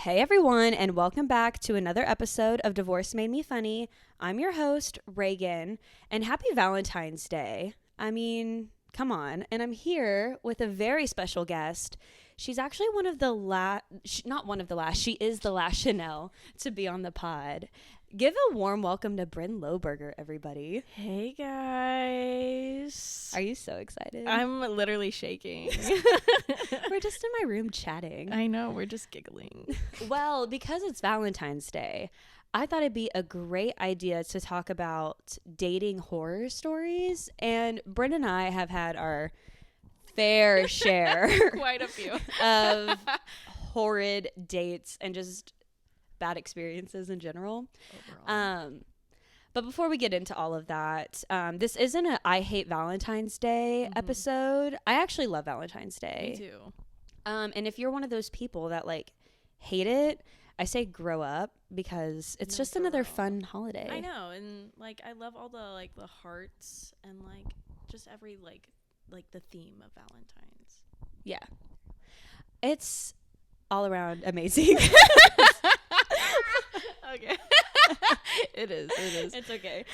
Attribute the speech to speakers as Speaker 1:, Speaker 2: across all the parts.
Speaker 1: Hey everyone, and welcome back to another episode of Divorce Made Me Funny. I'm your host, Rheagan, and happy Valentine's Day. I mean, come on. And I'm here with a very special guest. She's actually one of the not one of the last, she is the last Chanel to be on the pod. Give a warm welcome to Brynne Loberger, everybody.
Speaker 2: Hey guys.
Speaker 1: Are you so excited?
Speaker 2: I'm literally shaking.
Speaker 1: We're just in my room chatting.
Speaker 2: I know, we're just giggling.
Speaker 1: Well, because it's Valentine's Day, I thought it'd be a great idea to talk about dating horror stories. And Brynne and I have had our fair share
Speaker 2: Quite a few
Speaker 1: of horrid dates and just bad experiences in general. But before we get into all of that, this isn't a I hate Valentine's Day episode. I actually love Valentine's Day.
Speaker 2: Me too.
Speaker 1: And if you're one of those people that like hate it, I say grow up, because it's just another fun holiday.
Speaker 2: I know, and like I love all the the hearts and like just every like the theme of Valentine's.
Speaker 1: Yeah. It's all around amazing.
Speaker 2: Okay. It is.
Speaker 1: It's okay.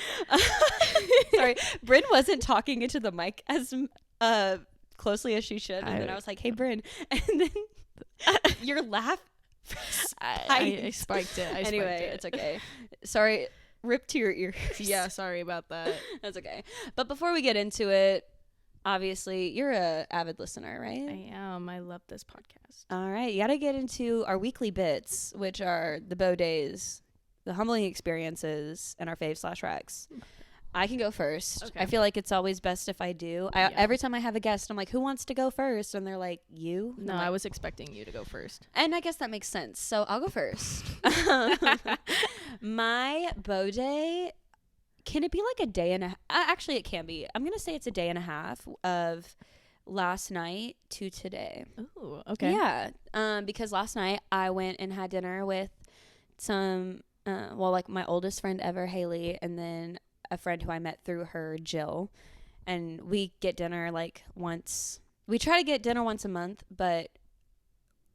Speaker 1: Sorry, Brynne wasn't talking into the mic as closely as she should, and then I was like, "Hey, Brynne," and then your laugh.
Speaker 2: I spiked it.
Speaker 1: Anyway, it's okay. Sorry, rip to your ears.
Speaker 2: Yeah, sorry about that.
Speaker 1: That's okay. But before we get into it, obviously, you're a avid listener, right?
Speaker 2: I am. I love this podcast.
Speaker 1: All right, you got to get into our weekly bits, which are the Beau Days, the humbling experiences, and our fave/recs. I can go first.
Speaker 2: Okay.
Speaker 1: I feel like it's always best if I do. Every time I have a guest, I'm like, who wants to go first? And they're like, you?
Speaker 2: No, I was expecting you to go first.
Speaker 1: And I guess that makes sense. So I'll go first. My Beau Day, can it be like a day and a half? Actually, it can be. I'm going to say it's a day and a half of last night to today.
Speaker 2: Ooh, okay.
Speaker 1: Yeah. Because last night I went and had dinner with some, like my oldest friend ever, Haley, and then a friend who I met through her, Jill. And we get dinner like once. We try to get dinner once a month, but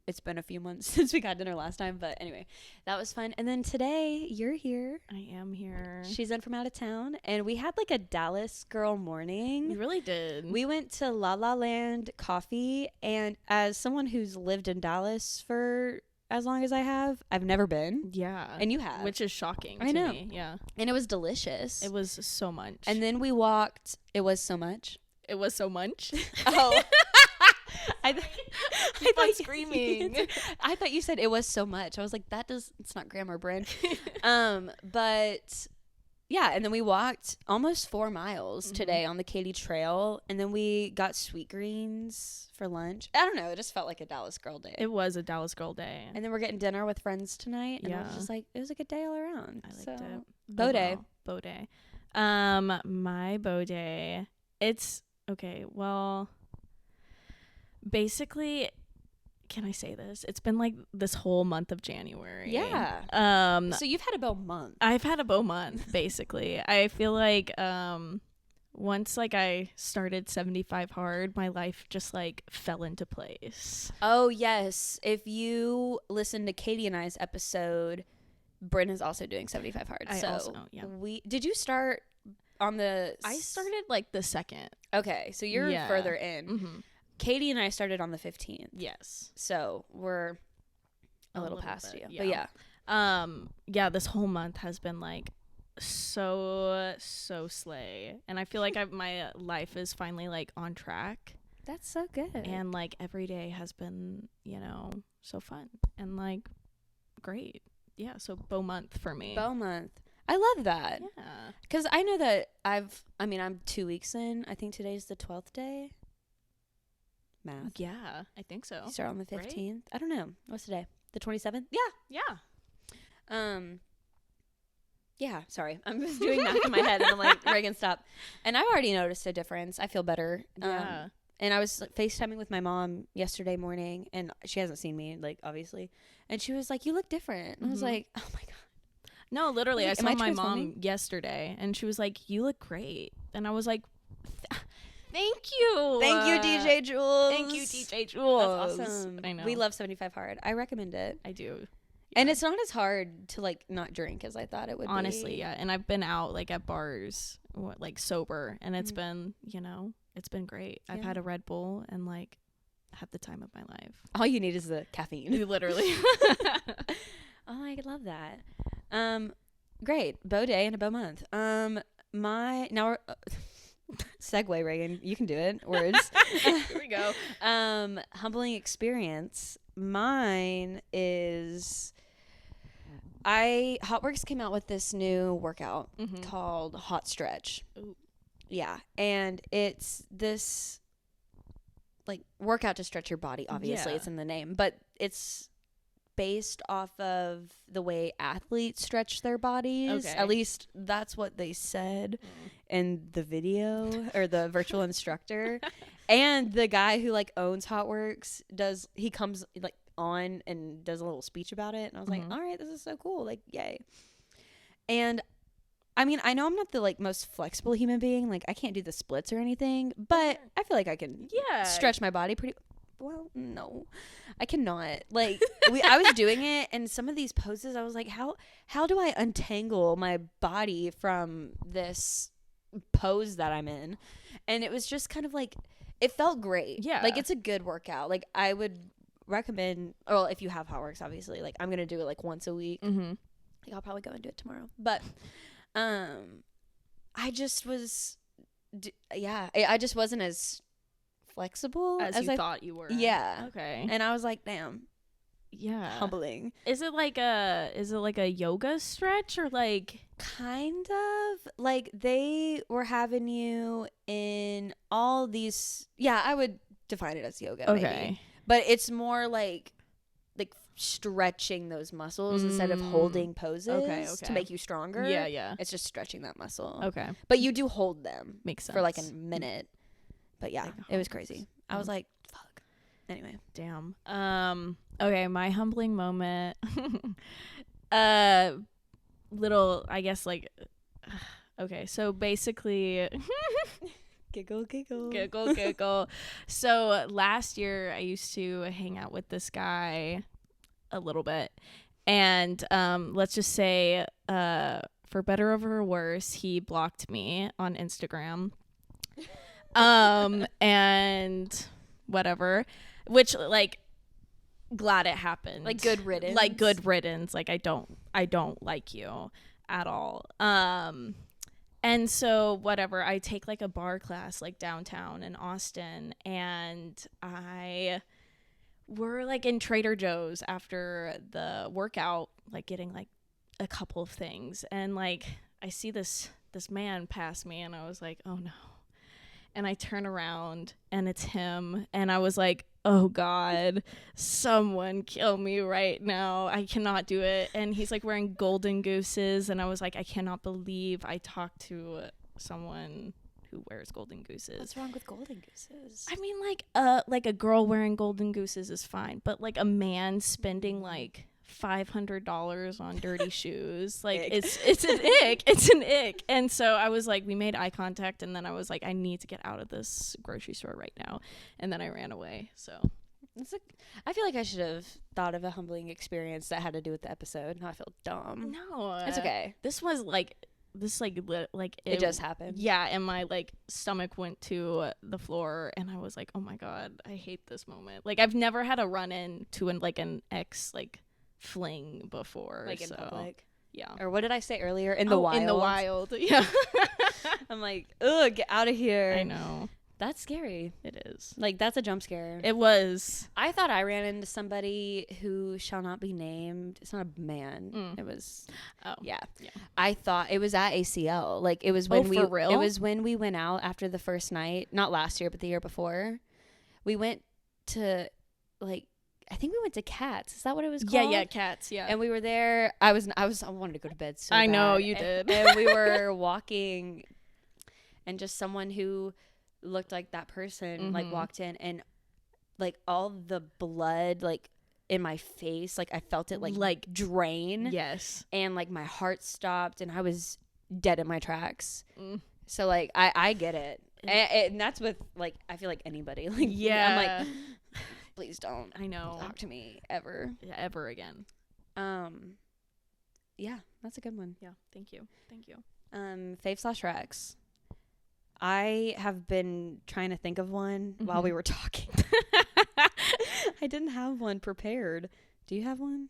Speaker 1: it's been a few months since we got dinner last time. But anyway, that was fun. And then today, you're here.
Speaker 2: I am here.
Speaker 1: She's in from out of town. And we had like a Dallas girl morning.
Speaker 2: We really did.
Speaker 1: We went to La La Land Coffee. And as someone who's lived in Dallas for as long as I have, I've never been.
Speaker 2: Yeah.
Speaker 1: And you have.
Speaker 2: Which is shocking
Speaker 1: I know.
Speaker 2: to me. Yeah.
Speaker 1: And it was delicious.
Speaker 2: It was so much.
Speaker 1: And then we walked. It was so much.
Speaker 2: It was so much.
Speaker 1: Oh. I
Speaker 2: thought screaming.
Speaker 1: I thought you said it was so much. I was like, it's not grammar, Brynne. But yeah, and then we walked almost 4 miles today on the Katy Trail, and then we got sweet greens for lunch. I don't know, it just felt like a Dallas girl day.
Speaker 2: It was a Dallas girl day.
Speaker 1: And then we're getting dinner with friends tonight, and I was
Speaker 2: Yeah.
Speaker 1: just like, it was a good day all around.
Speaker 2: I liked it.
Speaker 1: Beau Day.
Speaker 2: Beau Day. My Beau Day. It's okay. Well, basically, can I say this? It's been like this whole month of January.
Speaker 1: Yeah. So you've had a beau month.
Speaker 2: I've had a beau month, basically. I feel like once like I started 75 hard, my life just like fell into place.
Speaker 1: Oh, yes. If you listen to Katie and I's episode, Brynne is also doing 75 hard. Did you start on the...
Speaker 2: I started like the 2nd.
Speaker 1: Okay, so you're further in.
Speaker 2: Mm-hmm.
Speaker 1: Katie and I started on the 15th.
Speaker 2: Yes.
Speaker 1: So we're a little past
Speaker 2: bit,
Speaker 1: you.
Speaker 2: yeah. But yeah, this whole month has been like so slay. And I feel like my life is finally like on track.
Speaker 1: That's so good.
Speaker 2: And like every day has been, so fun and like great. Yeah, so beau month for me.
Speaker 1: Beau month. I love that.
Speaker 2: Yeah.
Speaker 1: Because I know that I'm 2 weeks in. I think today's the 12th day. Math.
Speaker 2: Yeah, I think so.
Speaker 1: You start on the 15th.
Speaker 2: Right?
Speaker 1: I don't know. What's today? The 27th?
Speaker 2: Yeah.
Speaker 1: Yeah, sorry. I'm just doing math in my head, and I'm like, Rheagan, stop. And I've already noticed a difference. I feel better.
Speaker 2: Yeah.
Speaker 1: And I was FaceTiming with my mom yesterday morning, and she hasn't seen me, like, obviously. And she was like, you look different. And I was like, oh, my God.
Speaker 2: No, literally, I saw my mom
Speaker 1: transforming?
Speaker 2: yesterday, and she was like, you look great. And I was like, thank you.
Speaker 1: Thank you, DJ Jules.
Speaker 2: Thank you, DJ Jules.
Speaker 1: That's awesome.
Speaker 2: I know.
Speaker 1: We love 75 Hard. I recommend it.
Speaker 2: I do.
Speaker 1: And it's not as hard to like not drink as I thought it would
Speaker 2: honestly,
Speaker 1: be.
Speaker 2: yeah. And I've been out like at bars, like sober, and it's been, you know, it's been great. I've had a Red Bull and like had the time of my life.
Speaker 1: All you need is the caffeine.
Speaker 2: Literally.
Speaker 1: Oh, I love that. Great. Beau day and a beau month. Now we're segue, Rheagan. You can do it. Words.
Speaker 2: Here we go.
Speaker 1: Humbling experience. Mine is Hotworks came out with this new workout called Hot Stretch.
Speaker 2: Ooh.
Speaker 1: Yeah, and it's this like workout to stretch your body. Obviously, it's in the name, but it's based off of the way athletes stretch their bodies.
Speaker 2: Okay.
Speaker 1: At least that's what they said in the video, or the virtual instructor. And the guy who like owns Hotworks he comes like on and does a little speech about it, and I was like, all right, this is so cool, like yay. And I mean, I know I'm not the like most flexible human being, like I can't do the splits or anything, but I feel like I can stretch my body pretty well. No, I cannot. Like I was doing it, and some of these poses I was like, how do I untangle my body from this pose that I'm in? And it was just kind of like, it felt great. Yeah, like it's a good workout. Like I would recommend, well, if you have Hotworks, obviously, like I'm gonna do it like once a week. Like I'll probably go and do it tomorrow, but I just was I just wasn't as flexible
Speaker 2: as you thought you were.
Speaker 1: Yeah.
Speaker 2: Okay.
Speaker 1: And I was like, damn.
Speaker 2: Yeah.
Speaker 1: Humbling.
Speaker 2: Is it like a yoga stretch, or like
Speaker 1: kind of like they were having you in all these, I would define it as yoga.
Speaker 2: Okay.
Speaker 1: Maybe. But it's more like stretching those muscles instead of holding poses to make you stronger.
Speaker 2: Yeah.
Speaker 1: It's just stretching that muscle.
Speaker 2: Okay.
Speaker 1: But you do hold them.
Speaker 2: Makes sense.
Speaker 1: For like a minute. But yeah, it was crazy. I was like, fuck. Anyway.
Speaker 2: Damn. Okay, my humbling moment. Little, I guess, like, okay, so basically giggle. So last year I used to hang out with this guy a little bit, and let's just say, for better or for worse, he blocked me on Instagram. And whatever, which like, glad it happened.
Speaker 1: Like good riddance.
Speaker 2: Like I don't like you at all. And so whatever, I take like a bar class like downtown in Austin, and we're like in Trader Joe's after the workout, like getting like a couple of things, and like I see this man pass me, and I was like, oh no. And I turn around and it's him, and I was like, oh God, someone kill me right now. I cannot do it. And he's like wearing golden gooses, and I was like, I cannot believe I talked to someone who wears golden gooses.
Speaker 1: What's wrong with golden gooses?
Speaker 2: I mean, like a girl wearing golden gooses is fine, but like a man spending like $500 on dirty shoes, like it's an ick. And so I was like, we made eye contact, and then I was like, I need to get out of this grocery store right now, and then I ran away. So
Speaker 1: I feel like I should have thought of a humbling experience that had to do with the episode. Now I feel dumb.
Speaker 2: No,
Speaker 1: it's okay.
Speaker 2: This
Speaker 1: it just happened.
Speaker 2: Yeah, and my like stomach went to the floor, and I was like, oh my God, I hate this moment. Like I've never had a run in to an ex like fling before,
Speaker 1: like in public.
Speaker 2: Yeah.
Speaker 1: Or what did I say earlier? In the wild.
Speaker 2: Yeah.
Speaker 1: I'm like, ugh, get out of here.
Speaker 2: I know.
Speaker 1: That's scary.
Speaker 2: It is.
Speaker 1: Like, that's a jump scare.
Speaker 2: It was.
Speaker 1: I thought I ran into somebody who shall not be named. It's not a man. It was.
Speaker 2: Oh.
Speaker 1: Yeah. I thought it was at ACL. Like, it was when
Speaker 2: for real?
Speaker 1: It was when we went out after the first night. Not last year, but the year before. We went to, like, I think we went to Cats. Is that what it was called?
Speaker 2: Yeah, Cats. Yeah.
Speaker 1: And we were there. I wanted to go to bed so
Speaker 2: I
Speaker 1: bad.
Speaker 2: know you did.
Speaker 1: And we were walking, and just someone who looked like that person like walked in, and like all the blood like in my face, like I felt it like drain.
Speaker 2: Yes.
Speaker 1: And like my heart stopped, and I was dead in my tracks. So like I get it. And that's with like, I feel like anybody. Like,
Speaker 2: yeah.
Speaker 1: I'm like, please don't.
Speaker 2: I know.
Speaker 1: Talk to me ever.
Speaker 2: Yeah, ever again.
Speaker 1: Yeah, that's a good one.
Speaker 2: Yeah, thank you.
Speaker 1: Fave/Rex. I have been trying to think of one while we were talking. I didn't have one prepared. Do you have one?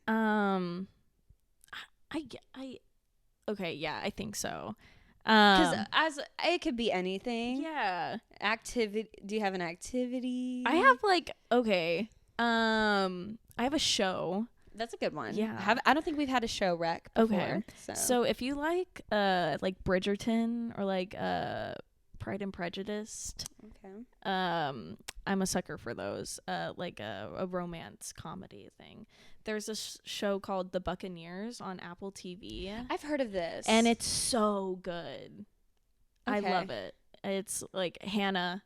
Speaker 2: Okay, yeah, I think so.
Speaker 1: Because as it could be anything.
Speaker 2: Yeah.
Speaker 1: Activity. Do you have an activity?
Speaker 2: I have I have a show.
Speaker 1: That's a good one.
Speaker 2: Yeah.
Speaker 1: I don't think we've had a show rec before.
Speaker 2: Okay. So if you like Bridgerton or Pride and Prejudice.
Speaker 1: Okay.
Speaker 2: I'm a sucker for those. Like a romance comedy thing. There's a show called The Buccaneers on Apple TV.
Speaker 1: I've heard of this.
Speaker 2: And it's so good.
Speaker 1: Okay.
Speaker 2: I love it. It's like Hannah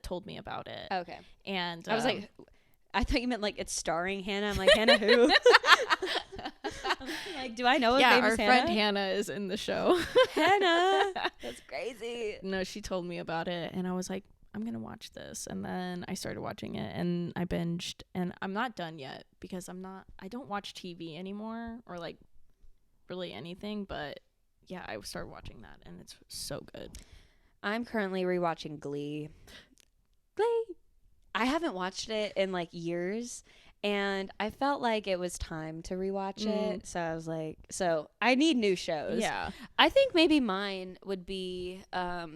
Speaker 2: told me about it.
Speaker 1: Okay.
Speaker 2: And
Speaker 1: I was like, I thought you meant like it's starring Hannah. I'm like, Hannah who? Like, do I know his name is Hannah?
Speaker 2: Our friend Hannah is in the show.
Speaker 1: Hannah. That's crazy.
Speaker 2: No, she told me about it and I was like, I'm going to watch this. And then I started watching it and I binged and I'm not done yet because I don't watch TV anymore or like really anything. But yeah, I started watching that and it's so good.
Speaker 1: I'm currently rewatching Glee. I haven't watched it in like years and I felt like it was time to rewatch it. So I was like, so I need new shows.
Speaker 2: Yeah.
Speaker 1: I think maybe mine would be, well,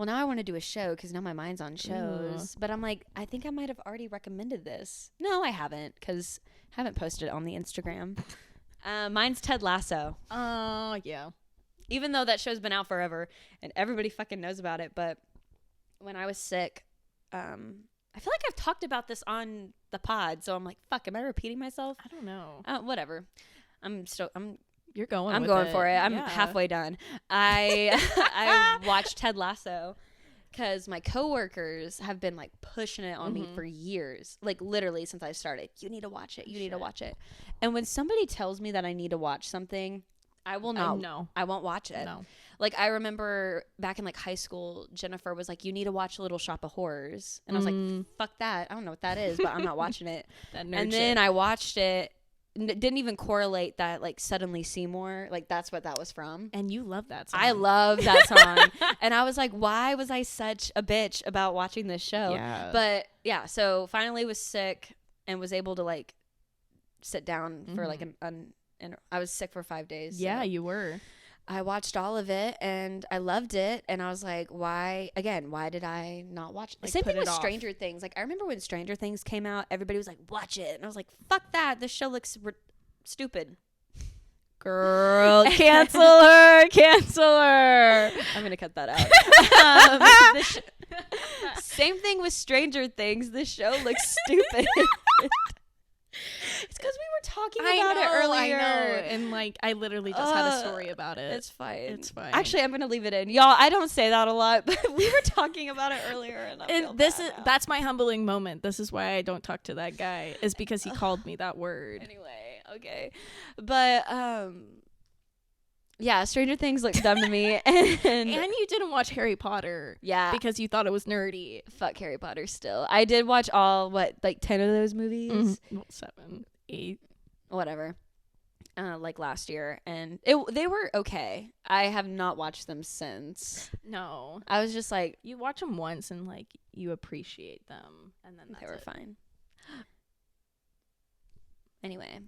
Speaker 1: now I want to do a show because now my mind's on shows. But I'm like, I think I might have already recommended this. No, I haven't because I haven't posted it on the Instagram. Mine's Ted Lasso.
Speaker 2: Oh, yeah.
Speaker 1: Even though that show's been out forever and everybody fucking knows about it. But when I was sick, I feel like I've talked about this on the pod. So I'm like, fuck, am I repeating myself?
Speaker 2: I don't know.
Speaker 1: Whatever.
Speaker 2: You're going
Speaker 1: I'm
Speaker 2: with
Speaker 1: going
Speaker 2: it.
Speaker 1: for it. I'm
Speaker 2: Yeah.
Speaker 1: halfway done. I watched Ted Lasso because my coworkers have been like pushing it on me for years, like literally since I started. You need to watch it. You need to watch it. And when somebody tells me that I need to watch something, I will not.
Speaker 2: No.
Speaker 1: I won't watch it.
Speaker 2: No.
Speaker 1: Like I remember back in like high school, Jennifer was like, "You need to watch Little Shop of Horrors," and I was like, "Fuck that! I don't know what that is, but I'm not watching it."
Speaker 2: That nerd
Speaker 1: and
Speaker 2: shit.
Speaker 1: then I watched it. Didn't even correlate that like Suddenly Seymour, like that's what that was from.
Speaker 2: And you love that song.
Speaker 1: I love that song. And I was like, why was I such a bitch about watching this show?
Speaker 2: Yeah.
Speaker 1: But yeah, so finally was sick and was able to like sit down for like and I was sick for 5 days.
Speaker 2: Yeah,
Speaker 1: so
Speaker 2: you were.
Speaker 1: I watched all of it and I loved it. And I was like, why did I not watch it?
Speaker 2: Like,
Speaker 1: Same
Speaker 2: put
Speaker 1: thing
Speaker 2: it
Speaker 1: with
Speaker 2: off.
Speaker 1: Stranger Things. Like, I remember when Stranger Things came out, everybody was like, watch it. And I was like, fuck that. This show looks stupid.
Speaker 2: Girl, cancel her.
Speaker 1: I'm going to cut that out. Same thing with Stranger Things. This show looks stupid. It's because we were talking about it earlier.
Speaker 2: I know. And like, I literally just had a story about it.
Speaker 1: It's fine.
Speaker 2: It's fine.
Speaker 1: Actually, I'm gonna leave it in, y'all. I don't say that a lot, but we were talking about it earlier, and I feel bad now.
Speaker 2: That's my humbling moment. This is why I don't talk to that guy. Is because he called me that word.
Speaker 1: Anyway, okay, but yeah, Stranger Things looks dumb to me, and
Speaker 2: you didn't watch Harry Potter.
Speaker 1: Yeah,
Speaker 2: because you thought it was nerdy.
Speaker 1: Fuck Harry Potter. Still, I did watch all 10 of those movies.
Speaker 2: 7, 8,
Speaker 1: whatever. Like last year, and they were okay. I have not watched them since.
Speaker 2: No,
Speaker 1: I was just like,
Speaker 2: you watch them once and like you appreciate them, and then
Speaker 1: they were fine. Anyway,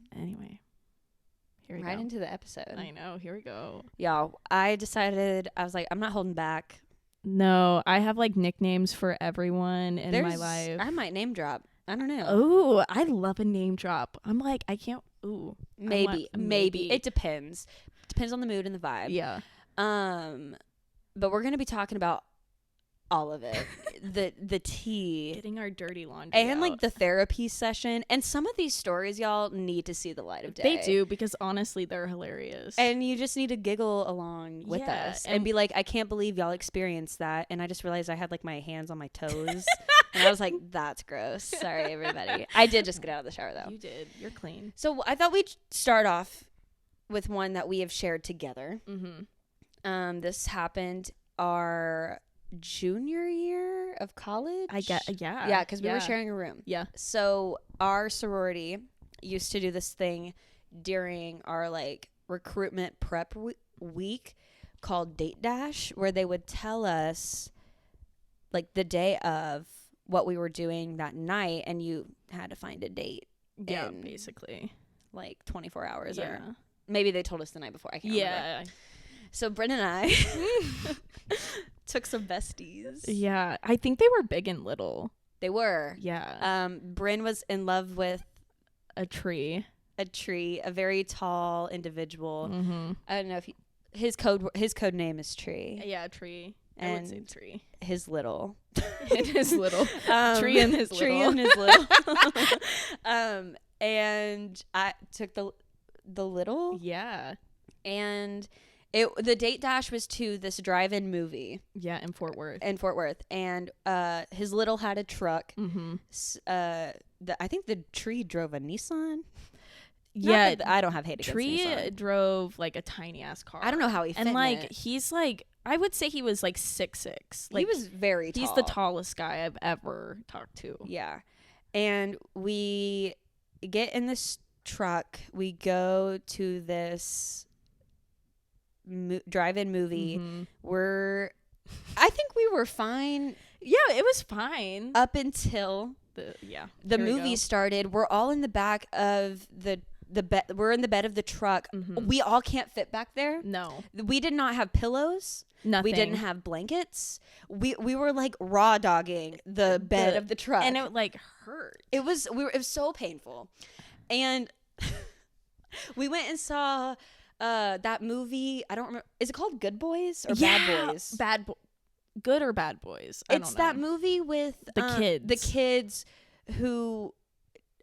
Speaker 2: here we
Speaker 1: right
Speaker 2: go.
Speaker 1: into the episode.
Speaker 2: I know. Here we go.
Speaker 1: Y'all, I decided, I was like, I'm not holding back.
Speaker 2: No, I have like nicknames for everyone in my life.
Speaker 1: I might name drop. I don't know.
Speaker 2: Oh, I love a name drop. I'm like, I can't. Ooh,
Speaker 1: maybe. It depends. Depends on the mood and the vibe.
Speaker 2: Yeah.
Speaker 1: But we're gonna be talking about all of it. the tea.
Speaker 2: Getting our dirty laundry
Speaker 1: And
Speaker 2: out.
Speaker 1: like the therapy session. And some of these stories, y'all, need to see the light of day.
Speaker 2: They do, because honestly, they're hilarious.
Speaker 1: And you just need to giggle along with us and be like, I can't believe y'all experienced that. And I just realized I had like my hands on my toes. And I was like, that's gross. Sorry, everybody. I did just get out of the shower, though.
Speaker 2: You did. You're clean.
Speaker 1: So I thought we'd start off with one that we have shared together.
Speaker 2: Mm-hmm.
Speaker 1: This happened our junior year of college.
Speaker 2: Yeah.
Speaker 1: Yeah, because we were sharing a room.
Speaker 2: Yeah.
Speaker 1: So our sorority used to do this thing during our like recruitment prep week called Date Dash, where they would tell us like the day of what we were doing that night, and you had to find a date.
Speaker 2: Yeah,
Speaker 1: in,
Speaker 2: basically.
Speaker 1: like 24 hours.
Speaker 2: Yeah.
Speaker 1: Or maybe they told us the night before. I can't remember. So Brynne and I took some besties.
Speaker 2: Yeah, I think they were big and little.
Speaker 1: They were.
Speaker 2: Yeah.
Speaker 1: Brynne was in love with
Speaker 2: a tree,
Speaker 1: a very tall individual.
Speaker 2: Mm-hmm.
Speaker 1: I don't know if his code name is Tree.
Speaker 2: Yeah, Tree.
Speaker 1: And
Speaker 2: I would say Tree.
Speaker 1: His little.
Speaker 2: And his little. Tree and his little.
Speaker 1: Tree and his little. And I took the little.
Speaker 2: Yeah.
Speaker 1: And the Date Dash was to this drive-in movie.
Speaker 2: Yeah, in Fort Worth.
Speaker 1: And his little had a truck.
Speaker 2: Mm-hmm.
Speaker 1: I think the Tree drove a Nissan.
Speaker 2: Yeah,
Speaker 1: I don't have hate against
Speaker 2: Tree
Speaker 1: Nissan.
Speaker 2: Drove like a tiny ass car.
Speaker 1: I don't know how he fit
Speaker 2: and like
Speaker 1: in it.
Speaker 2: he's like, I would say he was like 6'6". Like,
Speaker 1: he was very tall.
Speaker 2: He's the tallest guy I've ever talked to.
Speaker 1: Yeah. And we get in this truck. We go to this drive-in movie.
Speaker 2: Mm-hmm.
Speaker 1: I think we were fine.
Speaker 2: Yeah, it was fine.
Speaker 1: Up until the movie started. We're all in the back of the bed. We're in the bed of the truck.
Speaker 2: Mm-hmm.
Speaker 1: We all can't fit back there.
Speaker 2: No.
Speaker 1: We did not have pillows.
Speaker 2: Nothing.
Speaker 1: We didn't have blankets. We were like raw dogging the bed of the truck.
Speaker 2: And it like hurt.
Speaker 1: It was so painful. And we went and saw that movie. I don't remember. Is it called Good Boys or Bad Boys?
Speaker 2: Good or Bad Boys?
Speaker 1: It's that movie with
Speaker 2: the kids.
Speaker 1: The kids who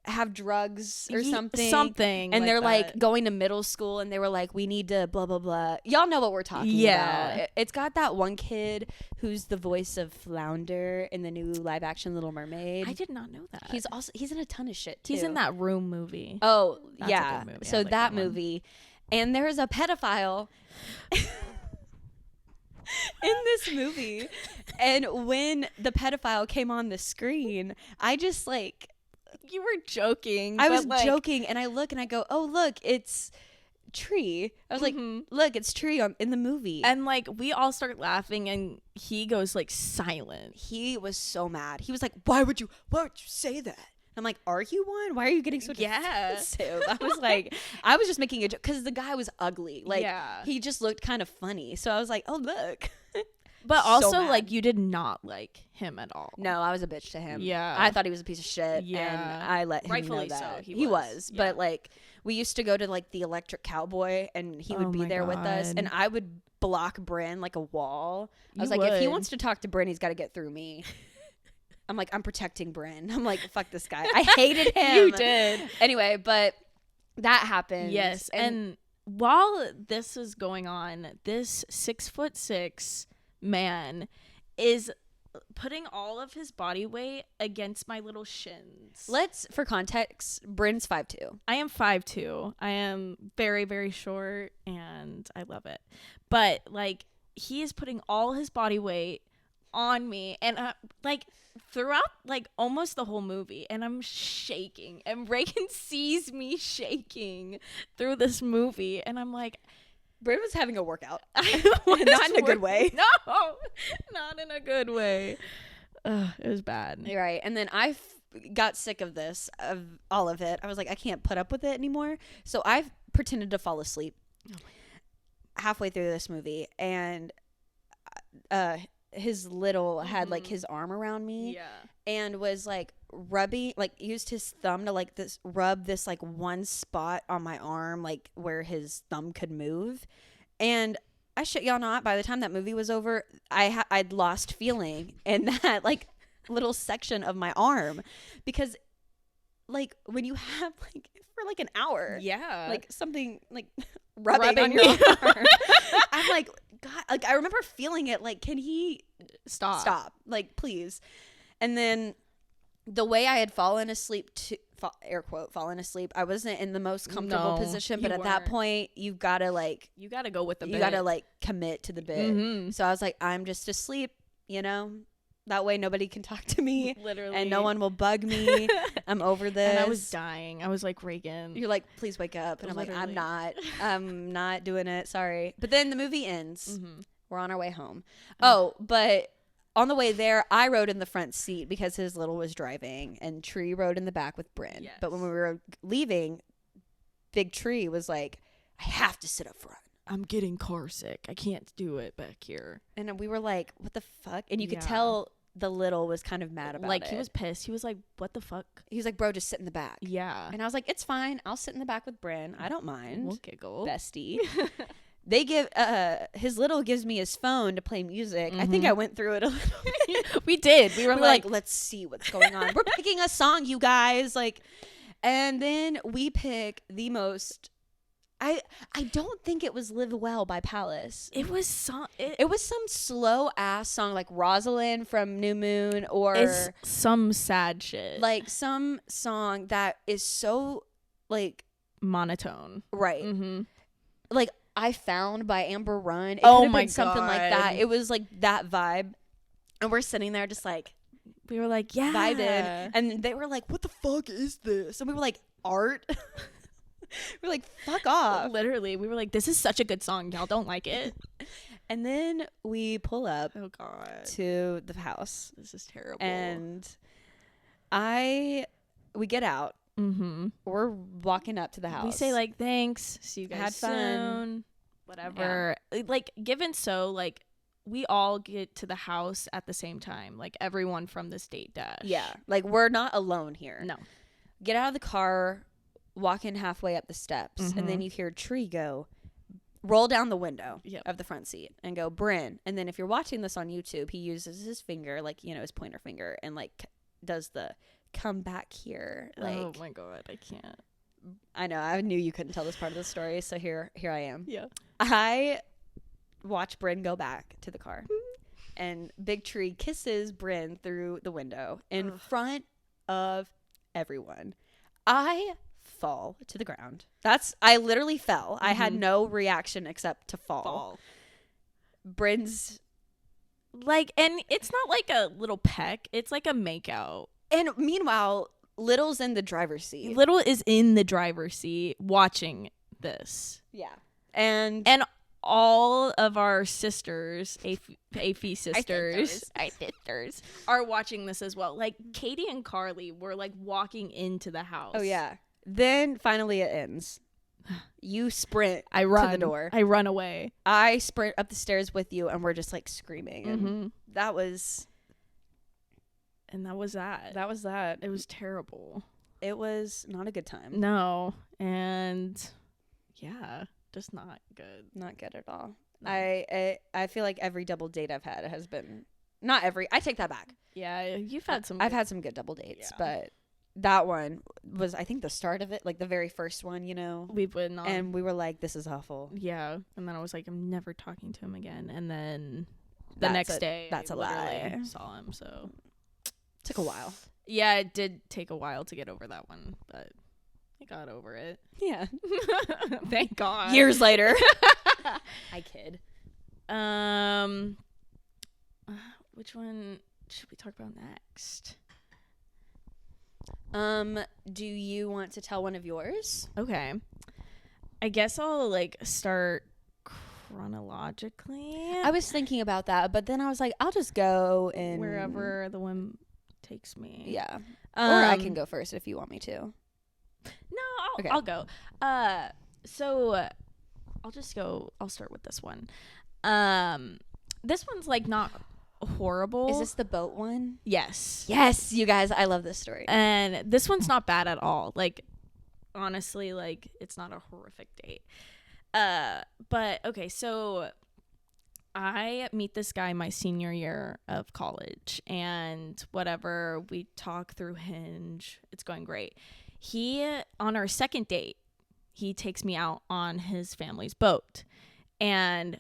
Speaker 1: have drugs or something. And
Speaker 2: like
Speaker 1: they're
Speaker 2: that.
Speaker 1: like going to middle school, and they were like, we need to blah, blah, blah. Y'all know what we're talking about. It's got that one kid who's the voice of Flounder in the new live action Little Mermaid.
Speaker 2: I did not know that.
Speaker 1: He's in a ton of shit too.
Speaker 2: He's in that Room movie.
Speaker 1: Oh,
Speaker 2: That's
Speaker 1: yeah.
Speaker 2: a good movie.
Speaker 1: So
Speaker 2: like
Speaker 1: that movie. And there's a pedophile in this movie. And when the pedophile came on the screen, I just like...
Speaker 2: You were joking.
Speaker 1: I was joking, and I look and I go, oh, look, it's Tree. I was like, look, it's Tree in the movie.
Speaker 2: And like we all start laughing, and he goes like silent.
Speaker 1: He was so mad. He was like, why would you say that? I'm like, are you one? Why are you getting so defensive? I was like, I was just making a joke because the guy was ugly. Like, he just looked kind of funny. So I was like, oh, look.
Speaker 2: But also, like, you did not like him at all.
Speaker 1: No, I was a bitch to him.
Speaker 2: Yeah.
Speaker 1: I thought he was a piece of shit.
Speaker 2: Yeah.
Speaker 1: And I let him
Speaker 2: Rightfully
Speaker 1: know that.
Speaker 2: so.
Speaker 1: He was.
Speaker 2: Yeah.
Speaker 1: But, like, we used to go to, like, the Electric Cowboy, and he would be there with us. And I would block Brynne like a wall. I was like, if he wants to talk to Brynne, he's got to get through me. I'm like, I'm protecting Brynne. I'm like, fuck this guy. I hated him.
Speaker 2: You did.
Speaker 1: Anyway, but that happened.
Speaker 2: Yes. And while this is going on, this 6'6" man is putting all of his body weight against my little shins.
Speaker 1: For context, Brynne's 5'2".
Speaker 2: I am 5'2". I am very, very short, and I love it. But like, he is putting all his body weight on me, and like throughout like almost the whole movie, and I'm shaking, and Rheagan sees me shaking through this movie, and I'm like,
Speaker 1: Brynne was having a workout.
Speaker 2: Not
Speaker 1: in a good way.
Speaker 2: No, not in a good way. It was bad.
Speaker 1: You're right. And then I got sick of all of it. I was like, I can't put up with it anymore. So I pretended to fall asleep halfway through this movie, and his little had like his arm around me, and was like rubbing, like used his thumb to like rub this like one spot on my arm, like where his thumb could move. And I shit y'all not, by the time that movie was over, I'd lost feeling in that like little section of my arm, because like when you have like for like an hour, like something like rubbing on your arm, I'm like, God, like I remember feeling it, like, can he stop, like, please. And then the way I had fallen asleep air quote fallen asleep, I wasn't in the most comfortable position, but at that point you gotta go with the bit. You gotta like commit to the bit. So I was like, I'm just asleep, you know, That way nobody can talk to me.
Speaker 2: Literally.
Speaker 1: And no one will bug me. I'm over this.
Speaker 2: And I was dying. I was like, Rheagan.
Speaker 1: You're like, please wake up. And
Speaker 2: Literally.
Speaker 1: I'm like, I'm not doing it. Sorry. But then the movie ends.
Speaker 2: Mm-hmm.
Speaker 1: We're on our way home. Oh, but on the way there, I rode in the front seat because his little was driving, and Tree rode in the back with Brynne.
Speaker 2: Yes.
Speaker 1: But when we were leaving, Big Tree was like, I have to sit up front.
Speaker 2: I'm getting car sick. I can't do it back here.
Speaker 1: And we were like, what the fuck? And you could
Speaker 2: Yeah.
Speaker 1: tell the little was kind of mad about it.
Speaker 2: He was pissed. He was like, what the fuck?
Speaker 1: He was like, bro, just sit in the back.
Speaker 2: Yeah.
Speaker 1: And I was like, it's fine. I'll sit in the back with Brynne. I don't mind.
Speaker 2: We'll giggle.
Speaker 1: Bestie. They give his little gives me his phone to play music. I think I went through it a little bit.
Speaker 2: We did. We were like,
Speaker 1: let's see what's going on. We're picking a song, you guys. Like, and then we pick the most. I don't think it was "Live Well" by Palace.
Speaker 2: it was some.
Speaker 1: It was some slow ass song like Rosalind from New Moon, or
Speaker 2: It's some sad shit.
Speaker 1: like some song that is so like
Speaker 2: monotone.
Speaker 1: right.
Speaker 2: Mm-hmm.
Speaker 1: Like I Found by Amber Run. It
Speaker 2: Oh
Speaker 1: could have
Speaker 2: my
Speaker 1: been something like that.
Speaker 2: God.
Speaker 1: It was like that vibe. And we're sitting there just like
Speaker 2: We were like, yeah.
Speaker 1: vibing. And they were like, what the fuck is this? And we were like, art? We're like, fuck off.
Speaker 2: Literally, we were like, this is such a good song. Y'all don't like it.
Speaker 1: And then we pull up
Speaker 2: Oh God.
Speaker 1: to the house.
Speaker 2: This is terrible.
Speaker 1: And we get out.
Speaker 2: mm-hmm.
Speaker 1: We're walking up to the house.
Speaker 2: We say like, thanks. See you guys
Speaker 1: Had fun.
Speaker 2: soon. Whatever. Like, given so, like, we all get to the house at the same time. Like, everyone from the state dash.
Speaker 1: yeah, like we're not alone here.
Speaker 2: No.
Speaker 1: Get out of the car, walking halfway up the steps, and
Speaker 2: Mm-hmm.
Speaker 1: then you hear Tree go, roll down the window
Speaker 2: Yep.
Speaker 1: of the front seat and go, Brynne. And then if you're watching this on YouTube, he uses his finger, like, you know, his pointer finger, and like does the come back here. Like,
Speaker 2: oh my God. I can't.
Speaker 1: I know, I knew you couldn't tell this part of the story, so here I am.
Speaker 2: Yeah.
Speaker 1: I watch Brynne go back to the car, and Big Tree kisses Brynne through the window in front of everyone. I fall to the ground. I literally fell. I had no reaction except to fall. Brynne's
Speaker 2: Like, and it's not like a little peck. It's like a makeout.
Speaker 1: and meanwhile, Little's in the driver's seat.
Speaker 2: Little is in the driver's seat watching this.
Speaker 1: Yeah. And
Speaker 2: All of our sisters, AFI sisters, our sisters, are watching this as well. Like, Katie and Carly were like walking into the house.
Speaker 1: oh yeah. Then finally it ends. You sprint
Speaker 2: I run
Speaker 1: to the door.
Speaker 2: I run away.
Speaker 1: I sprint up the stairs with you, and we're just like screaming. And
Speaker 2: Mm-hmm.
Speaker 1: that was
Speaker 2: And that was that.
Speaker 1: that.
Speaker 2: It was terrible.
Speaker 1: It was not a good time.
Speaker 2: No. And yeah, just not good.
Speaker 1: Not good at all.
Speaker 2: No.
Speaker 1: I feel like every double date I've had has been not every. I take that back.
Speaker 2: Yeah, you've had some.
Speaker 1: I've had some good double dates,
Speaker 2: Yeah.
Speaker 1: but that one was, I think, the start of it, like the very first one, you know.
Speaker 2: We've been on.
Speaker 1: And we were like, "This is awful."
Speaker 2: Yeah, and then I was like, I'm never talking to him again. And then the next day,
Speaker 1: that's
Speaker 2: I
Speaker 1: a
Speaker 2: literally
Speaker 1: lie.
Speaker 2: saw him. So
Speaker 1: Took a while.
Speaker 2: yeah, it did take a while to get over that one, but I got over it.
Speaker 1: Yeah.
Speaker 2: Thank God.
Speaker 1: Years later. I kid.
Speaker 2: Which one should we talk about next?
Speaker 1: Do you want to tell one of yours?
Speaker 2: Okay. I guess I'll like start chronologically.
Speaker 1: I was thinking about that, but then I was like, I'll just go and
Speaker 2: wherever the wind takes me.
Speaker 1: Yeah. Or I can go first if you want me to.
Speaker 2: No,
Speaker 1: Okay.
Speaker 2: I'll go. So I'll just go. I'll start with this one. This one's like not horrible.
Speaker 1: Is this the boat one?
Speaker 2: Yes.
Speaker 1: Yes, you guys, I love this story.
Speaker 2: And this one's not bad at all. Like, honestly, like, it's not a horrific date. But okay, so I meet this guy my senior year of college, and whatever, we talk through Hinge. It's going great. On our second date, he takes me out on his family's boat, and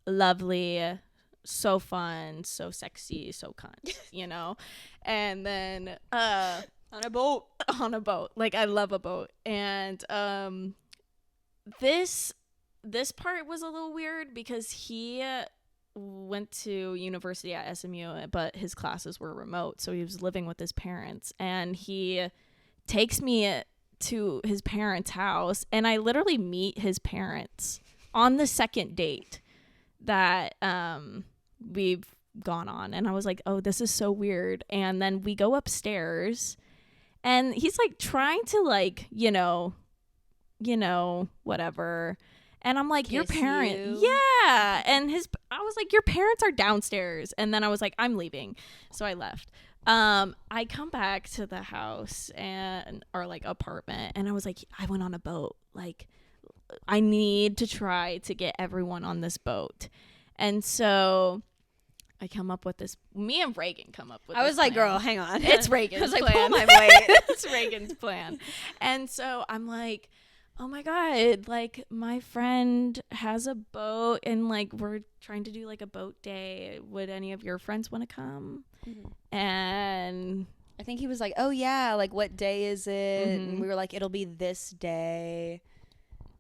Speaker 2: lovely, so fun, so sexy, so cunt, you know? And then
Speaker 1: On a boat.
Speaker 2: on a boat. Like, I love a boat. And this part was a little weird because he went to university at SMU, but his classes were remote, so he was living with his parents, and he takes me to his parents' house, and I literally meet his parents on the second date that we've gone on. And I was like, oh, this is so weird. And then we go upstairs, and he's like trying to like, whatever. And I'm like, your parent, yeah. And I was like, your parents are downstairs. And then I was like, I'm leaving. So I left. I come back to the house and our like apartment, and I was like, I went on a boat. Like, I need to try to get everyone on this boat. And so I come up with this. Me and Rheagan come up with.
Speaker 1: I was like,
Speaker 2: plan.
Speaker 1: girl, hang on.
Speaker 2: It's Rheagan's
Speaker 1: I was like,
Speaker 2: plan.
Speaker 1: pull my weight.
Speaker 2: It's Rheagan's plan. And so I'm like, oh my God, like my friend has a boat, and like we're trying to do like a boat day. Would any of your friends want to come? Mm-hmm. And
Speaker 1: I think he was like, oh yeah, like what day is it?
Speaker 2: Mm-hmm.
Speaker 1: And we were like, it'll be this day.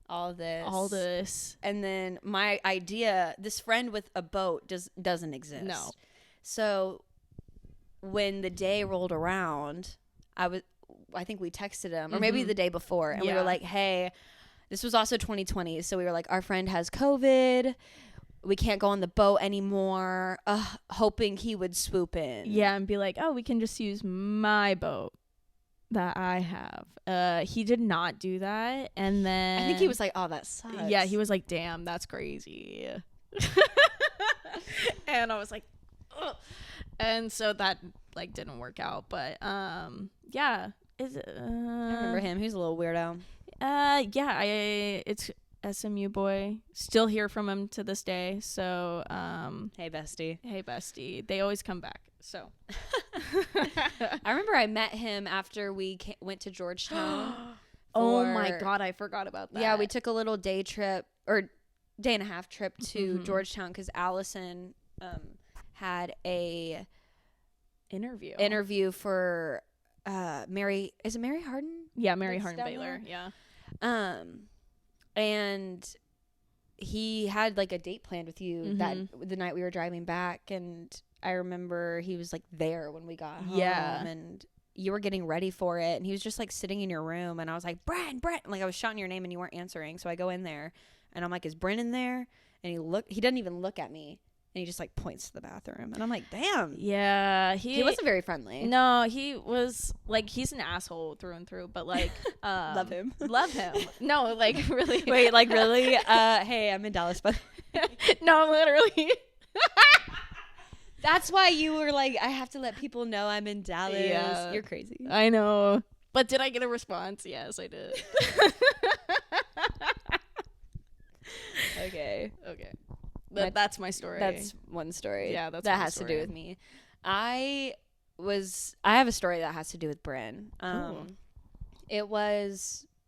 Speaker 1: All this. And then my idea, this friend with a boat doesn't exist.
Speaker 2: No.
Speaker 1: So when the day rolled around, I think we texted him, or maybe the day before, and we were like, hey, this was also 2020. So we were like, our friend has COVID. We can't go on the boat anymore. Hoping he would swoop in.
Speaker 2: Yeah, and be like, oh, we can just use my boat that I have. He did not do that. And then
Speaker 1: I think he was like, oh, that sucks.
Speaker 2: Yeah, he was like, damn, that's crazy. And I was like, ugh. And so that like didn't work out. But yeah. I
Speaker 1: remember him. He's a little weirdo.
Speaker 2: Yeah, it's SMU boy. Still hear from him to this day. So
Speaker 1: hey bestie.
Speaker 2: They always come back. So
Speaker 1: I remember I met him after we went to Georgetown.
Speaker 2: Oh my God, I forgot about that.
Speaker 1: Yeah, we took a little day and a half trip to Georgetown because Allison had a interview for Mary. Is it Mary Hardin?
Speaker 2: Yeah, Mary Hardin Baylor. Yeah.
Speaker 1: And he had like a date planned with you that the night we were driving back, and I remember he was like there when we got home. Yeah. And you were getting ready for it, and he was just like sitting in your room, and I was like, Brynne, like I was shouting your name and you weren't answering. So I go in there and I'm like, is Brynne in there? And he doesn't even look at me, and he just like points to the bathroom, and I'm like, damn.
Speaker 2: Yeah.
Speaker 1: He wasn't very friendly.
Speaker 2: No, he was like, he's an asshole through and through, but like
Speaker 1: love him.
Speaker 2: No, like really.
Speaker 1: Wait, like really? Hey, I'm in Dallas, but
Speaker 2: no, literally.
Speaker 1: That's why you were like, I have to let people know I'm in Dallas. Yeah. You're crazy.
Speaker 2: I know. But did I get a response? Yes, I did.
Speaker 1: Okay.
Speaker 2: That's my story.
Speaker 1: That's one story.
Speaker 2: Yeah, that
Speaker 1: has to do with me. I have a story that has to do with Brynne.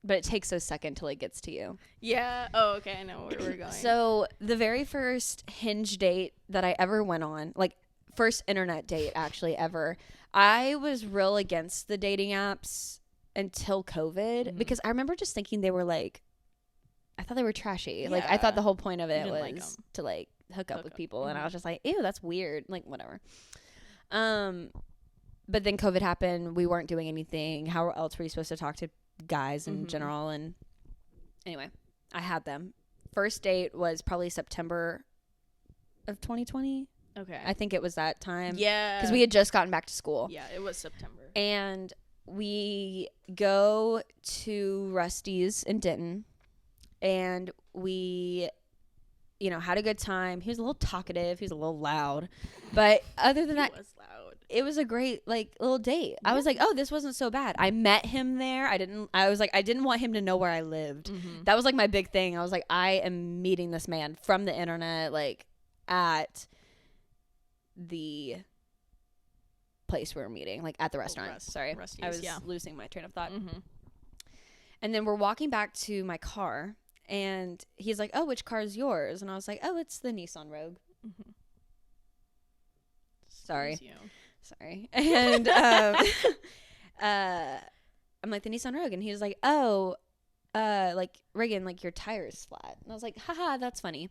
Speaker 1: But it takes a second till it gets to you.
Speaker 2: Yeah. Oh, okay. I know where we're going.
Speaker 1: So the very first Hinge date that I ever went on, like first internet date actually ever, I was real against the dating apps until COVID because I remember just thinking they were like, I thought they were trashy. Yeah. Like I thought the whole point of it was to like hook up with people, and I was just like, ew, that's weird. Like whatever. But then COVID happened. We weren't doing anything. How else were you supposed to talk to guys in general? And anyway, I had them. First date was probably September of 2020.
Speaker 2: Okay.
Speaker 1: I think it was that time.
Speaker 2: Yeah.
Speaker 1: Because we had just gotten back to school.
Speaker 2: Yeah, it was September.
Speaker 1: And we go to Rusty's in Denton, and we, had a good time. He was a little talkative. He was a little loud. But other than that,
Speaker 2: was loud.
Speaker 1: It was a great little date. Yeah. I was like, oh, this wasn't so bad. I met him there. I didn't want him to know where I lived. That was like my big thing. I was like, I am meeting this man from the internet, like at the place we were meeting, like at the restaurant. Sorry.
Speaker 2: Rusty's,
Speaker 1: I was losing my train of thought. And then we're walking back to my car, and he's like, oh, which car is yours? And I was like, oh, it's the Nissan Rogue. Sorry. And I'm like, the Nissan Rogue, and he was like, oh, like Rheagan, like your tire is flat. And I was like, haha, that's funny.